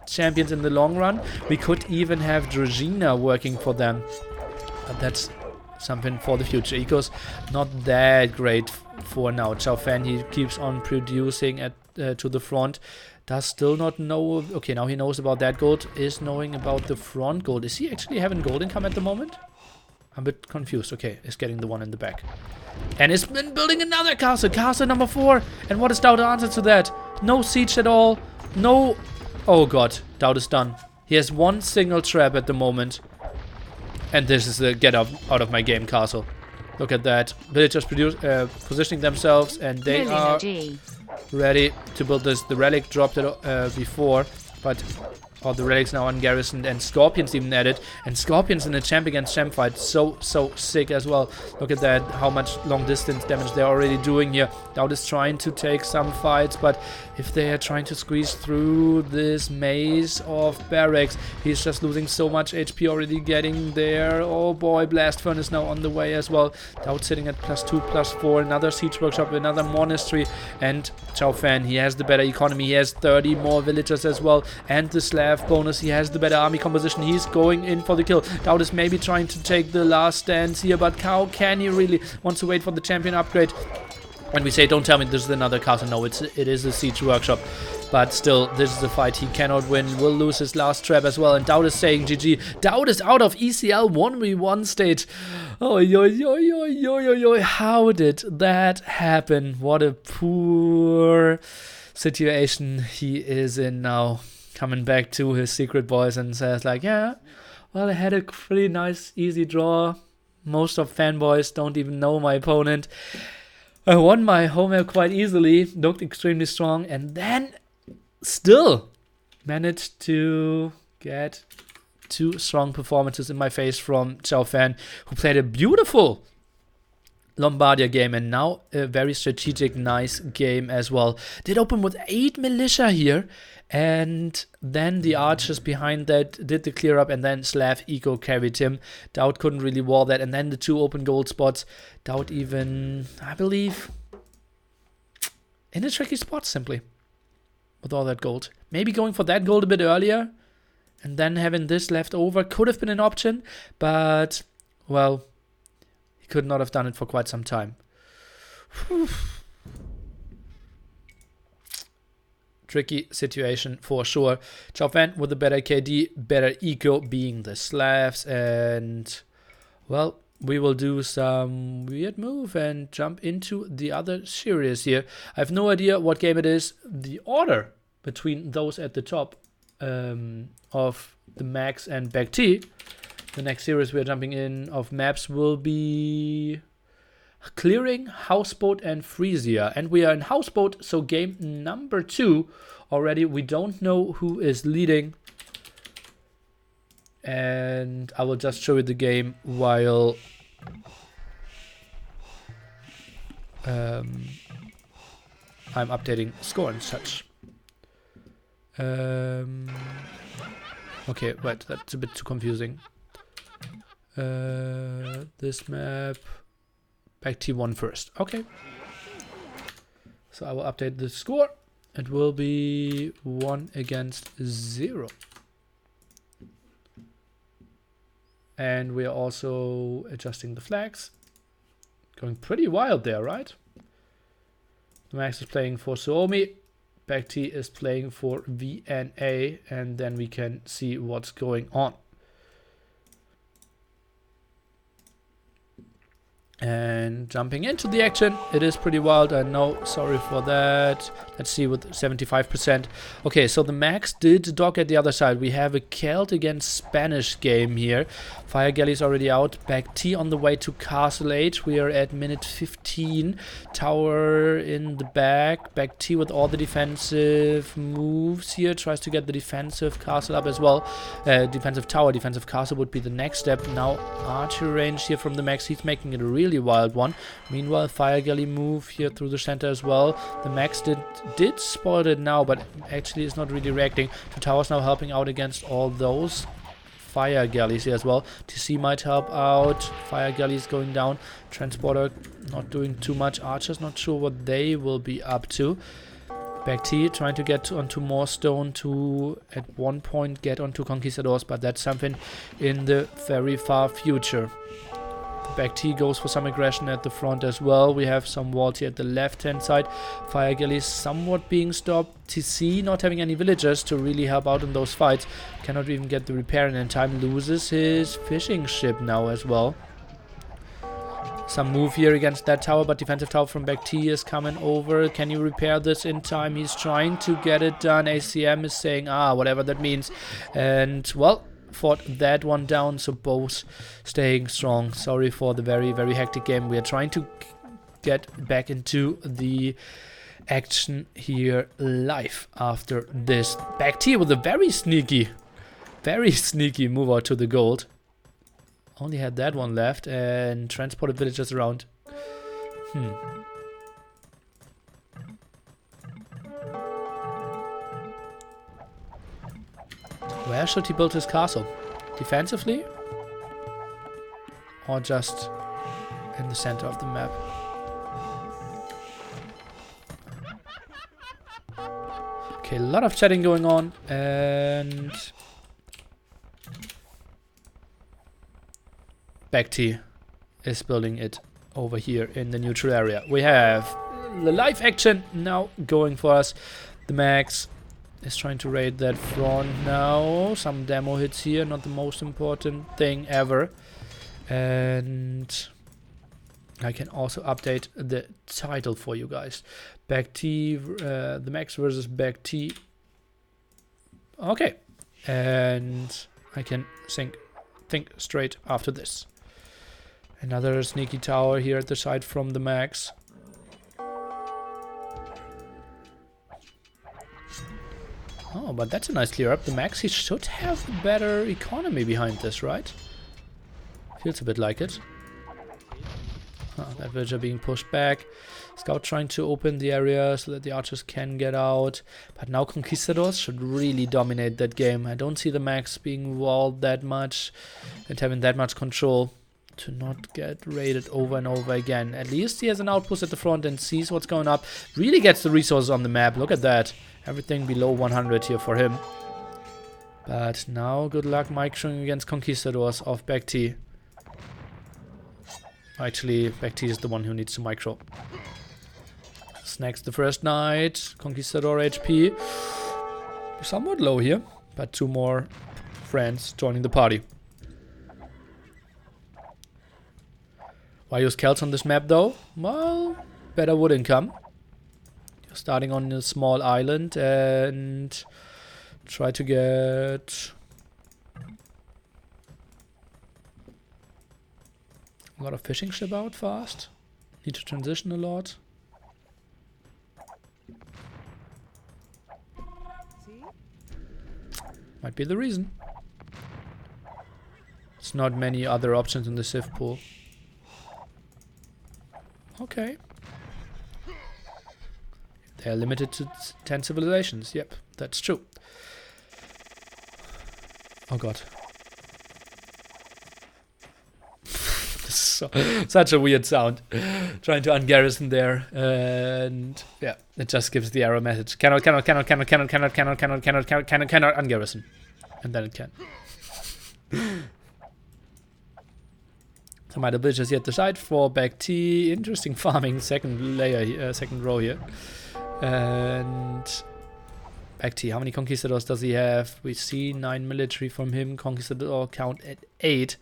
[SPEAKER 1] champions in the long run. We could even have Dragina working for them, but that's something for the future. Eco's not that great for now. Xiaofan, he keeps on producing at to the front. Does still not know. Okay, now he knows about that gold. Is knowing about the front gold. Is he actually having gold income at the moment? I'm a bit confused. Okay, is getting the one in the back. And has been building another castle. Castle number 4. And what is DauT's answer to that? No siege at all. No. Oh god, DauT is done. He has 1 single trap at the moment. And this is the get out of my game castle. Look at that. Villagers positioning themselves, and they are ready to build this. The relic dropped it before, but all the relics now ungarrisoned, and Scorpions even added. And Scorpions in a champ against champ fight. So sick as well. Look at that, how much long distance damage they're already doing here. DauT is trying to take some fights, but if they are trying to squeeze through this maze of barracks, he's just losing so much HP already getting there. Oh boy, Blast Furnace now on the way as well. DauT sitting at +2, +4. Another siege workshop, another monastery, and Xiaofan, he has the better economy. He has 30 more villagers as well, and the slab bonus. He has the better army composition. He's going in for the kill. DauT is maybe trying to take the last stands here, but how can he really? Wants to wait for the champion upgrade. When we say, don't tell me this is another castle, no, it is a siege workshop. But still, this is a fight he cannot win. Will lose his last trap as well. And DauT is saying GG. DauT is out of ECL 1v1 stage. Oh, yo. How did that happen? What a poor situation he is in now. Coming back to his secret boys and says like, yeah, well, I had a pretty nice, easy draw. Most of fanboys don't even know my opponent. I won my home map quite easily, looked extremely strong, and then still managed to get 2 strong performances in my face from Xiaofan, who played a beautiful Lombardia game, and now a very strategic, nice game as well. Did open with 8 militia here, and then the archers behind that did the clear up, and then Slav Eco carried him. DauT couldn't really wall that, and then the 2 open gold spots. DauT even, I believe, in a tricky spot simply with all that gold. Maybe going for that gold a bit earlier, and then having this left over could have been an option, but well, he could not have done it for quite some time. Whew. Tricky situation for sure. Xiaofan with a better KD, better eco, being the Slavs, and well, we will do some weird move and jump into the other series here. I have no idea what game it is. The order between those at the top of the Max and DauT, the next series we're jumping in of maps, will be Clearing, Houseboat, and Frisia. And we are in Houseboat, so game number 2 already. We don't know who is leading. And I will just show you the game while I'm updating score and such. Okay, wait, that's a bit too confusing. This map... DauT won first. Okay. So I will update the score. It will be 1-0. And we are also adjusting the flags. Going pretty wild there, right? The Max is playing for Suomi. DauT is playing for VNA. And then we can see what's going on. And jumping into the action, it is pretty wild, I know, sorry for that. Let's see with 75%. Okay, so the Max did dock at the other side. We have a Celt against Spanish game here. Fire Galley is already out. DauT on the way to Castle 8. We are at minute 15. Tower in the back. DauT with all the defensive moves here. Tries to get the defensive castle up as well. Defensive tower, defensive castle would be the next step. Now archery range here from the Max. He's making it a really wild one. Meanwhile, Fire Galley move here through the center as well. The Max did spoil it now, but actually is not really reacting. Two towers now helping out against all those Fire Galleys here as well. TC might help out. Fire Galleys going down. Transporter not doing too much. Archers not sure what they will be up to. DauT trying to get onto more stone to at one point get onto Conquistadors, but that's something in the very far future. DauT goes for some aggression at the front as well. We have some walls here at the left hand side. Fire Galleys somewhat being stopped. TC not having any villagers to really help out in those fights. Cannot even get the repair in time. Loses his fishing ship now as well. Some move here against that tower, but defensive tower from DauT is coming over. Can you repair this in time? He's trying to get it done. ACM is saying, whatever that means. And, well, fought that one down, so both staying strong. Sorry for the very, very hectic game. We are trying to get back into the action here live after this. DauT with a very sneaky move out to the gold. Only had that one left and transported villagers around. Where should he build his castle? Defensively? Or just in the center of the map? Okay, a lot of chatting going on, and DauT is building it over here in the neutral area. We have the live action now going for us. The Max is trying to raid that front now. Some demo hits here, not the most important thing ever. And I can also update the title for you guys. DauT, the Max versus DauT. Okay. And I can think straight after this. Another sneaky tower here at the side from the Max. Oh, but that's a nice clear up. The Max, he should have a better economy behind this, right? Feels a bit like it. That villager being pushed back. Scout trying to open the area so that the archers can get out. But now Conquistadors should really dominate that game. I don't see the Max being walled that much and having that much control to not get raided over and over again. At least he has an outpost at the front and sees what's going up. Really gets the resources on the map. Look at that. Everything below 100 here for him. But now good luck microing against Conquistadors of DauT. Actually, Back-T is the one who needs to micro. Snacks the first knight. Conquistador HP. Somewhat low here, but 2 more friends joining the party. Why use Celts on this map though? Well, better wood income. You're starting on a small island and try to get a lot of fishing ship out fast. Need to transition a lot. Might be the reason. There's not many other options in the Civ pool. Okay. They're limited to 10 civilizations. Yep, that's true. Oh god. This is such a weird sound. Trying to ungarrison there. And yeah, it just gives the error message. Cannot ungarrison. And then it can. Some other villagers yet decide for Back-T. Interesting farming, second layer, second row here. And Back-T, how many conquistadors does he have? We see 9 military from him. Conquistador count at 8.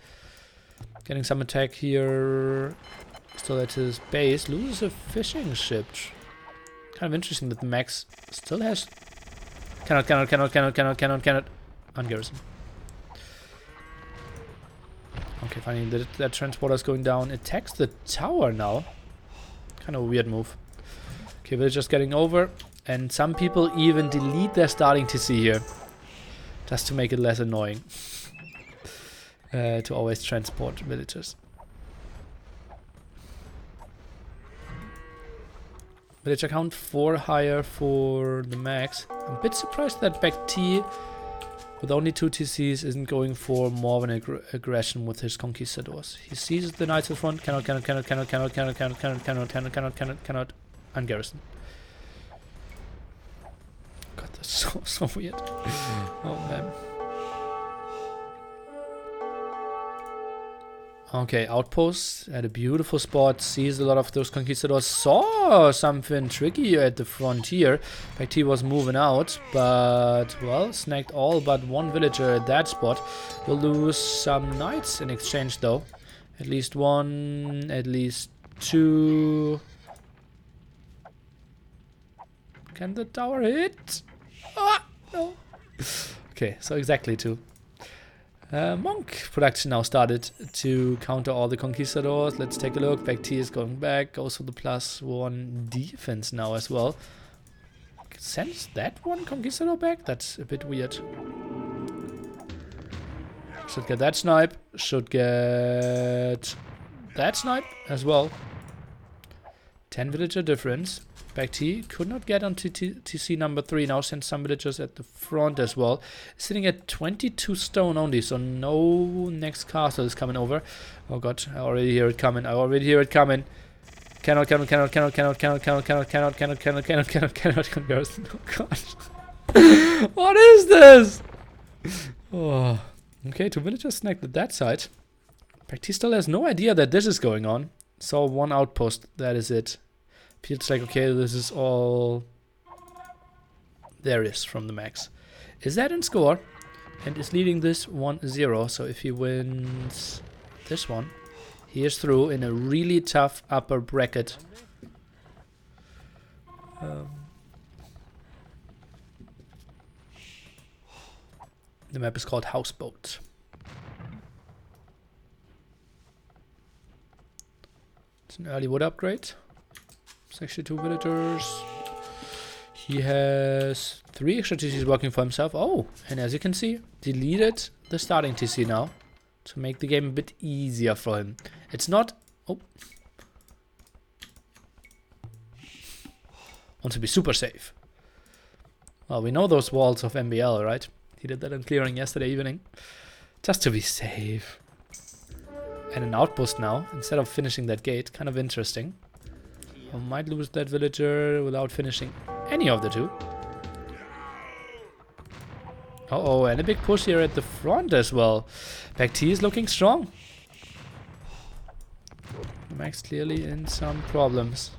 [SPEAKER 1] Getting some attack here. Still at his base. Loses a fishing ship. Kind of interesting that the max still has. Cannot. Ungarrison. Okay, finally that transporter's going down. Attacks the tower now. Kind of a weird move. Okay, villagers getting over. And some people even delete their starting TC here. Just to make it less annoying. To always transport villagers. Villager count 4 higher for the max. I'm a bit surprised that Back-T with only 2 TCs isn't going for more of an aggression with his conquistadors. He sees the knights in front, cannot ungarrison. God, that's so weird. Oh man. Okay, outpost at a beautiful spot, sees a lot of those conquistadors, saw something tricky at the frontier. Back-T was moving out, but, well, snagged all but 1 villager at that spot. Will lose some knights in exchange though. At least 1, at least 2. Can the tower hit? Ah, no. Okay, so exactly 2. Monk production now started to counter all the conquistadors. Let's take a look. Back-T is going back. Goes for the +1 defense now as well. Sends that 1 conquistador back? That's a bit weird. Should get that snipe. Should get that snipe as well. 10 villager difference. Back-T could not get on TC number 3. Now sends some villagers at the front as well. Sitting at 22 stone only, so no next castle is coming over. Oh god, I already hear it coming. Cannot conversion. Oh god. What is this? Oh. Okay, 2 villagers snagged at that side. Back-T still has no idea that this is going on. So 1 outpost, that is it. Feels like, okay, this is all there is from the max. Is that in score? And is leading this 1-0. So if he wins this one, he is through in a really tough upper bracket. The map is called Houseboat. 'It's an early wood upgrade. 62 villagers. He has 3 extra TCs working for himself. Oh, and as you can see, deleted the starting TC now to make the game a bit easier for him. It's not... Oh. Wants to be super safe. Well, we know those walls of MBL, right? He did that in clearing yesterday evening. Just to be safe. And an outpost now, instead of finishing that gate. Kind of interesting. I might lose that villager without finishing any of the 2. Uh-oh, and a big push here at the front as well. Back-T is looking strong. Max clearly in some problems.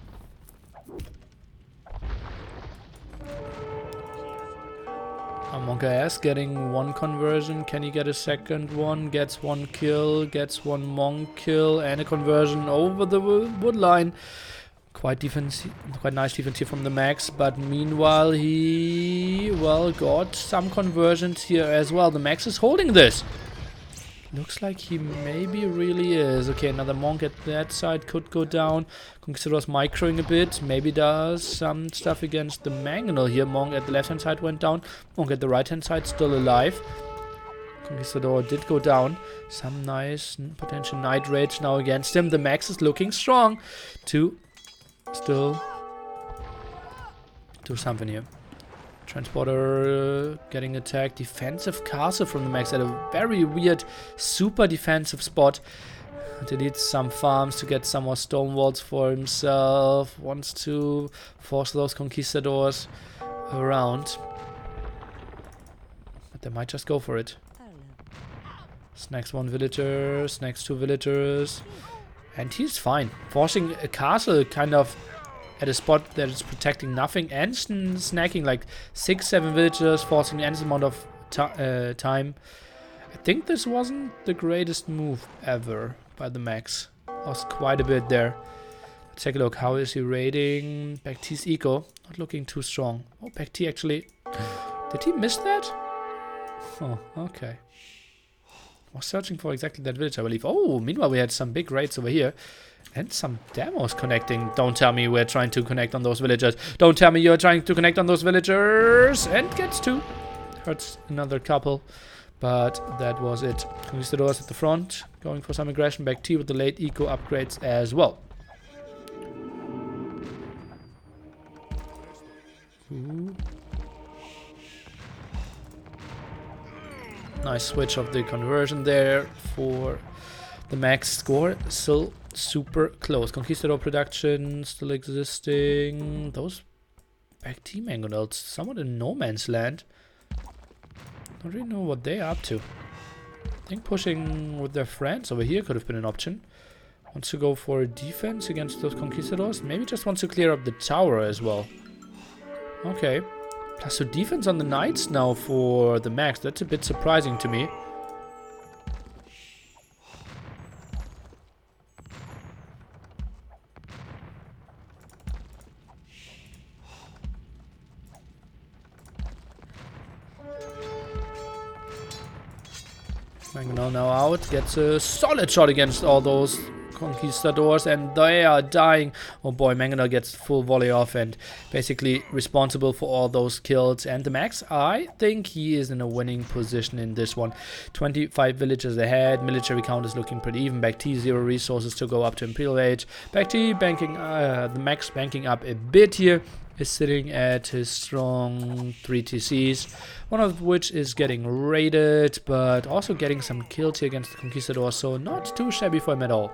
[SPEAKER 1] Monka S getting one conversion. Can he get a second one? Gets one kill, gets one Monk kill, and a conversion over the wood line. Quite nice defense here from the Max, but meanwhile he, well, got some conversions here as well. The Max is holding this. Looks like he maybe really is. Okay, another Monk at that side could go down. Conquistador's microing a bit. Maybe does some stuff against the Mangonel here. Monk at the left-hand side went down. Monk at the right-hand side still alive. Conquistador did go down. Some nice potential Night Rage now against him. The Max is looking strong to still do something here. Transporter getting attacked. Defensive castle from the Max at a very weird super defensive spot. Deletes some farms to get some more stone walls for himself. Wants to force those conquistadors around. But they might just go for it. Snacks one villager, snacks two villagers. And he's fine. Forcing a castle kind of at a spot that is protecting nothing and snacking like 6-7 villagers, forcing the endless amount of time. I think this wasn't the greatest move ever by the Max. Lost quite a bit there. Let's take a look. How is he raiding? Bact's eco. Not looking too strong. Oh, Bact actually... Did he miss that? Oh, okay. Was searching for exactly that village, I believe. Oh, meanwhile we had some big raids over here. And some demos connecting. Don't tell me we're trying to connect on those villagers. Don't tell me you're trying to connect on those villagers. And gets two. Hurts another couple. But that was it. Conquistadors at the front. Going for some aggression. Back T with the late eco upgrades as well. Ooh. Nice switch of the conversion there for the Max score. Still super close. Conquistador production still existing. Those back team Mangonels somewhat in no man's land. Don't really know what they're up to. I think pushing with their friends over here could have been an option. Wants to go for a defense against those Conquistadors. Maybe just wants to clear up the tower as well. Okay. Plus 2 defense on the Knights now for the Max. That's a bit surprising to me. Mangonel now out. Gets a solid shot against all those Conquistadors and they are dying. Oh boy, Mangonel gets full volley off and basically responsible for all those kills. And the Max, I think he is in a winning position in this one. 25 villagers ahead. Military count is looking pretty even. Back T 0 resources to go up to Imperial age. Back T banking, the Max banking up a bit here. Is sitting at his strong 3 TCs, one of which is getting raided, but also getting some kills here against the Conquistador, so not too shabby for him at all.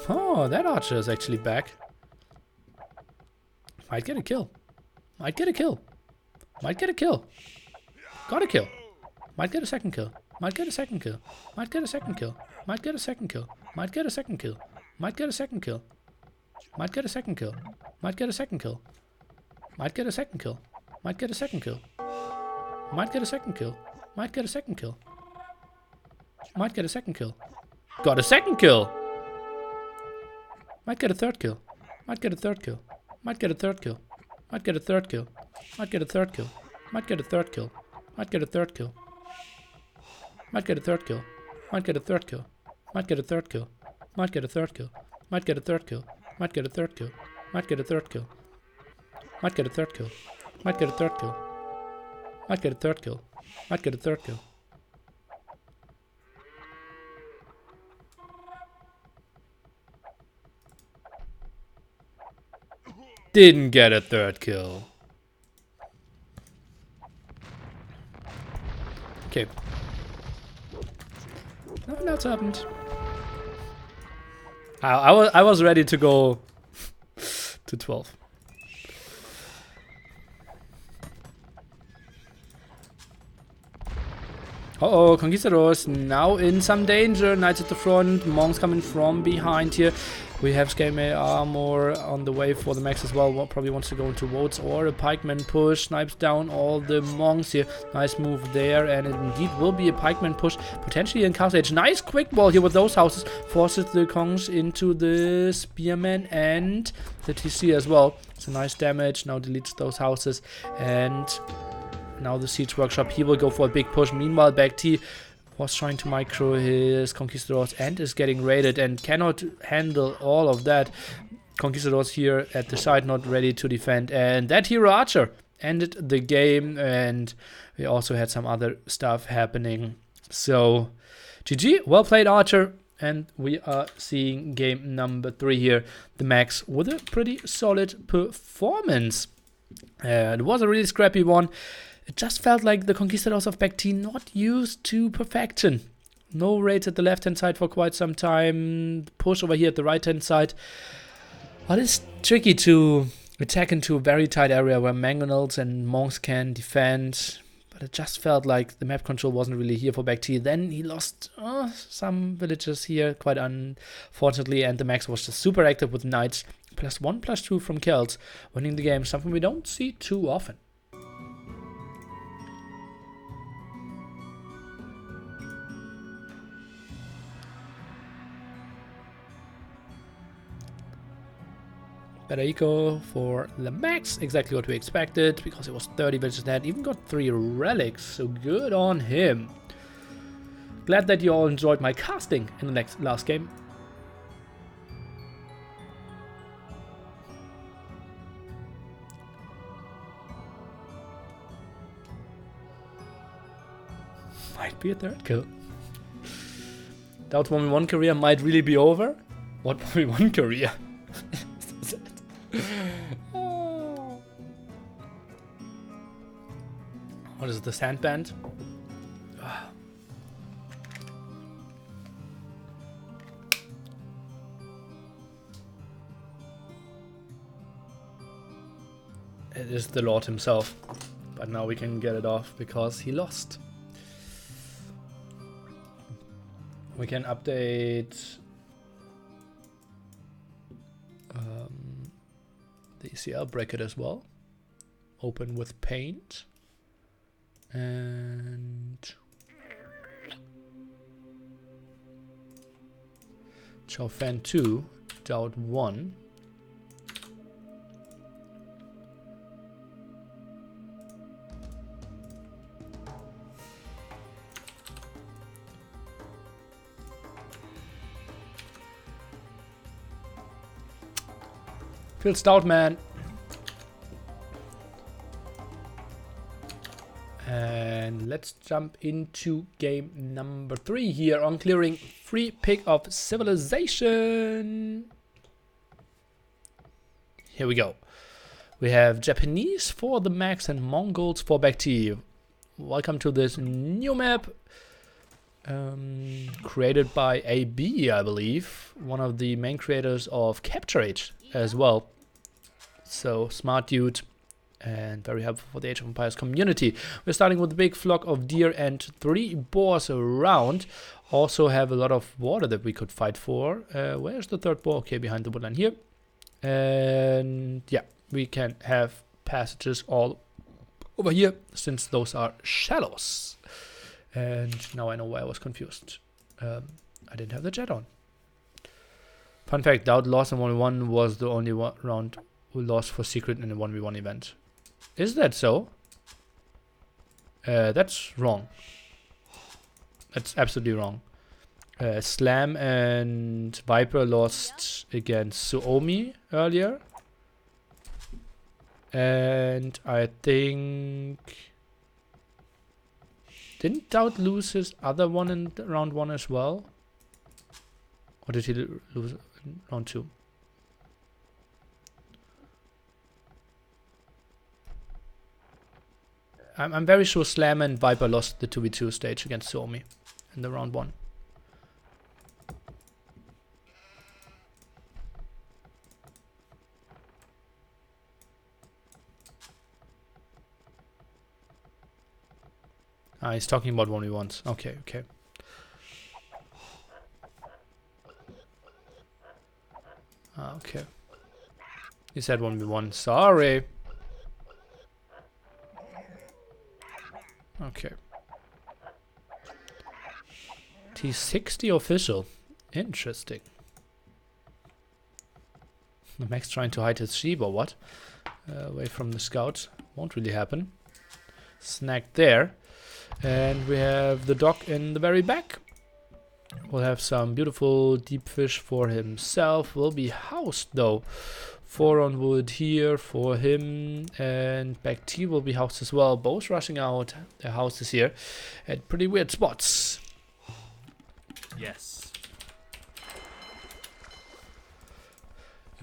[SPEAKER 1] Oh, that archer is actually back. Might get a kill. Might get a kill. Might get a kill. Got a kill. Might get a second kill. Might get a second kill. Might get a second kill. Might get a second kill. Might get a second kill. Might get a second kill. Might get a second kill. Might get a second kill. Might get a second kill. Might get a second kill. Might get a second kill. Might get a second kill. Might get a second kill. Got a second kill. Might get a third kill. Might get a third kill. Might get a third kill. Might get a third kill. Might get a third kill. Might get a third kill. Might get a third kill. Might get a third kill. Might get a third kill. Might get a third kill. Might get a third kill. Might get a third kill. Might get a third kill. Might get a third kill. Might get a third kill. Might get a third kill. Might get a third kill. Might get a third kill. Didn't get a third kill. Okay. Nothing else happened. I was ready to go to 12. Uh-oh, Conquistadors now in some danger. Knights at the front, monks coming from behind here. We have Scale Armor on the way for the max as well. Probably wants to go into votes or a pikeman push. Snipes down all the monks here. Nice move there, and it indeed will be a pikeman push. Potentially in Chaos Age. Nice quick ball here with those houses. Forces the Kongs into the Spearman and the TC as well. So nice damage. Now deletes those houses. And now the Siege Workshop. He will go for a big push. Meanwhile, DauT was trying to micro his Conquistadors and is getting raided and cannot handle all of that. Conquistadors here at the side not ready to defend, and that hero archer ended the game, and we also had some other stuff happening. So GG, well played archer, and we are seeing game number 3 here, the max with a pretty solid performance. It was a really scrappy one. It just felt like the Conquistadors of DauT not used to perfection. No raids at the left-hand side for quite some time. Push over here at the right-hand side. But it's tricky to attack into a very tight area where mangonels and monks can defend. But it just felt like the map control wasn't really here for DauT. Then he lost some villages here, quite unfortunately. And the max was just super active with knights. +1, +2 from Celts, winning the game. Something we don't see too often. Better eco for the max, exactly what we expected, because it was 30 villages ahead, even got 3 relics, so good on him. Glad that you all enjoyed my casting in the last game. Might be a 3rd kill. DauT 1v1 career might really be over. What 1v1 career? What is the sandband? It is the Lord himself, but now we can get it off because he lost. We can update the ECL bracket as well. Open with paint. And Xiaofan 2, DauT 1. Feels stout, man. And let's jump into game number 3 here on clearing free pick of civilization. Here we go. We have Japanese for the max and Mongols for DauT. Welcome to this new map. Created by AB, I believe. One of the main creators of Capture Age as well. So, smart dude. And very helpful for the Age of Empires community. We're starting with a big flock of deer and 3 boars around. Also have a lot of water that we could fight for. Where's the 3rd boar? Okay, behind the woodland here. And yeah, we can have passages all over here, since those are shallows. And now I know why I was confused. I didn't have the jet on. Fun fact, DauT lost in 1v1 was the only round who lost for secret in a 1v1 event. Is that so? That's wrong. That's absolutely wrong. Slam and Viper lost against Suomi earlier. And I think... Didn't DauT lose his other one in round 1 as well? Or did he lose in round 2? I'm very sure Slam and Viper lost the 2v2 stage against Suomi in the round 1. Ah, he's talking about 1v1s. Okay, okay. Ah, okay. He said 1v1. Sorry. Okay. T60 official. Interesting. The Max trying to hide his sheep or what? Away from the scout. Won't really happen. Snagged there. And we have the dog in the very back. We'll have some beautiful deep fish for himself. Will be housed though. 4 on wood here for him. And back T will be housed as well. Both rushing out their houses here at pretty weird spots.
[SPEAKER 2] Yes.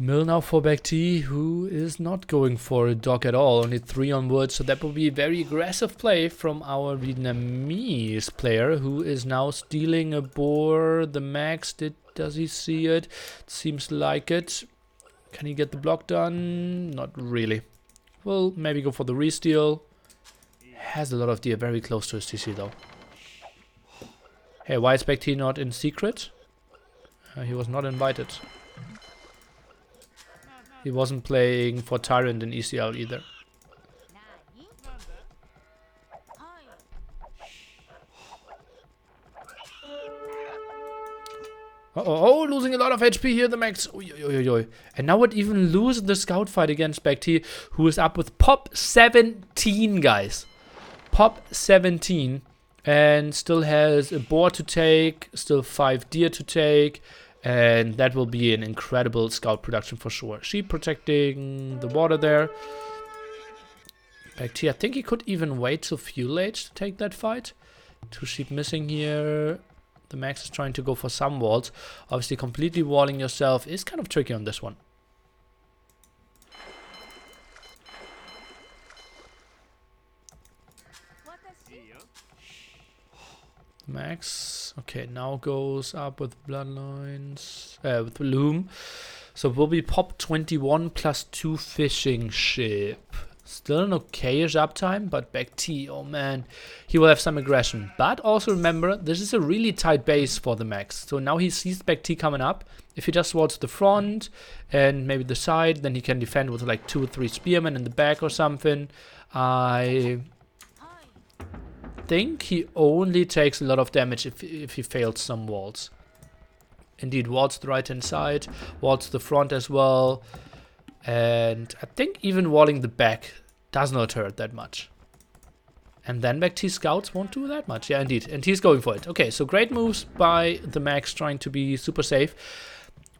[SPEAKER 1] Mill now for back T, who is not going for a dog at all. Only 3 on wood, so that will be a very aggressive play from our Vietnamese player, who is now stealing a boar. The Max, does he see it? Seems like it. Can he get the block done? Not really. Well, maybe go for the re-steal. Has a lot of deer very close to his TC though. Hey, why is back T not in secret? He was not invited. He wasn't playing for Tyrant in ECL either. Oh, losing a lot of HP here, the Max. Oy, oy, oy, oy. And now it even loses the scout fight against back T, who is up with pop 17, guys. Pop 17. And still has a boar to take, still 5 deer to take. And that will be an incredible scout production for sure. Sheep protecting the water there. Back T, I think he could even wait till fuel age to take that fight. 2 sheep missing here. The Max is trying to go for some walls. Obviously, completely walling yourself is kind of tricky on this one. Max, okay, now goes up with bloodlines, with loom. So it will be pop 21 plus 2 fishing ship. Still an okayish uptime, but back T, oh man, he will have some aggression. But also remember, this is a really tight base for the Max. So now he sees back T coming up. If he just walks the front and maybe the side, then he can defend with like 2 or 3 spearmen in the back or something. I think he only takes a lot of damage if he fails some walls. Indeed, walls the right hand side, walls the front as well. And I think even walling the back does not hurt that much. And then back T scouts won't do that much. Yeah, indeed. And he's going for it. Okay, so great moves by the Max trying to be super safe.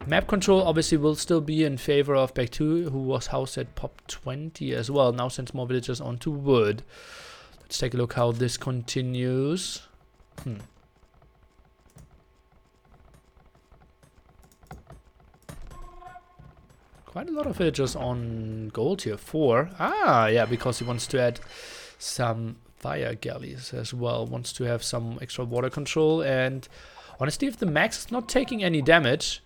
[SPEAKER 1] Map control obviously will still be in favor of back 2, who was housed at pop 20 as well. Now sends more villagers onto wood. Let's take a look how this continues. Quite a lot of villagers on gold here. 4. Ah, yeah, because he wants to add some fire galleys as well. Wants to have some extra water control. And honestly, if the Max is not taking any damage,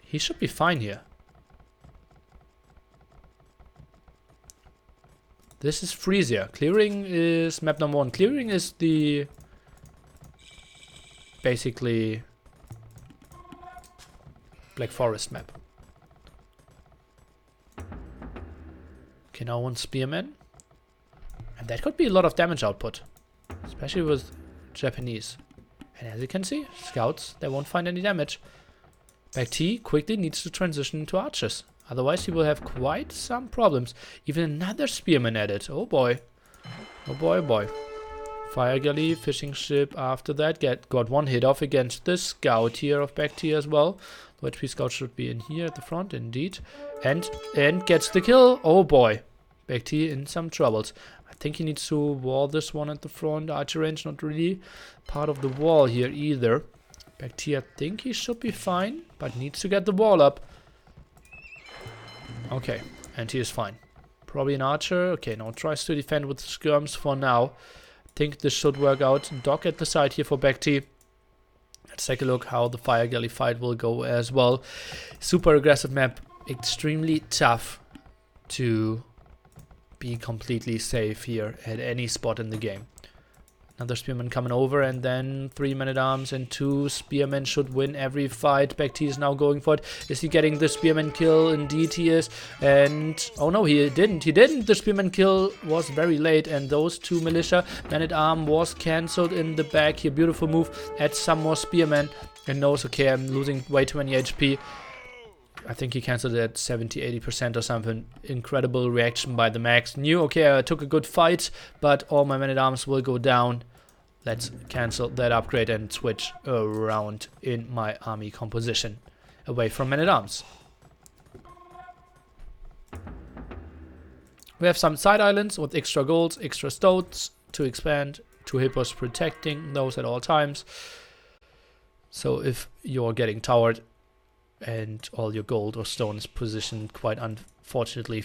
[SPEAKER 1] he should be fine here. This is Frisia. Clearing is map number 1. Clearing is the basically Black Forest map. Okay, now 1 spearman. And that could be a lot of damage output. Especially with Japanese. And as you can see, scouts, they won't find any damage. Back T quickly needs to transition into archers. Otherwise he will have quite some problems. Even another spearman added. Oh boy. Oh boy, oh boy. Fire galley, fishing ship after that. Got 1 hit off against the scout here of back T as well. The HP scout should be in here at the front, indeed. And gets the kill. Oh boy. Back T in some troubles. I think he needs to wall this one at the front. Archer range not really part of the wall here either. Back T, I think he should be fine, but needs to get the wall up. Okay, and he is fine. Probably an archer. Okay, now tries to defend with skirms for now. I think this should work out. Dock at the side here for back T. Let's take a look how the fire galley fight will go as well. Super aggressive map. Extremely tough to be completely safe here at any spot in the game. Another spearman coming over, and then 3 men-at-arms and 2 spearmen should win every fight. Baek-T is now going for it. Is he getting the spearman kill? Indeed he is. And oh no, he didn't. He didn't. The spearman kill was very late, and those 2 militia men-at-arm was cancelled in the back here. Beautiful move. Add some more spearmen and knows, okay, I'm losing way too many HP. I think he cancelled it at 70-80% or something. Incredible reaction by the Max. Knew, okay, I took a good fight, but all my men-at-arms will go down. Let's cancel that upgrade and switch around in my army composition. Away from men-at-arms. We have some side islands with extra golds, extra stones to expand. 2 hippos protecting those at all times. So if you're getting towered and all your gold or stone is positioned quite unfortunately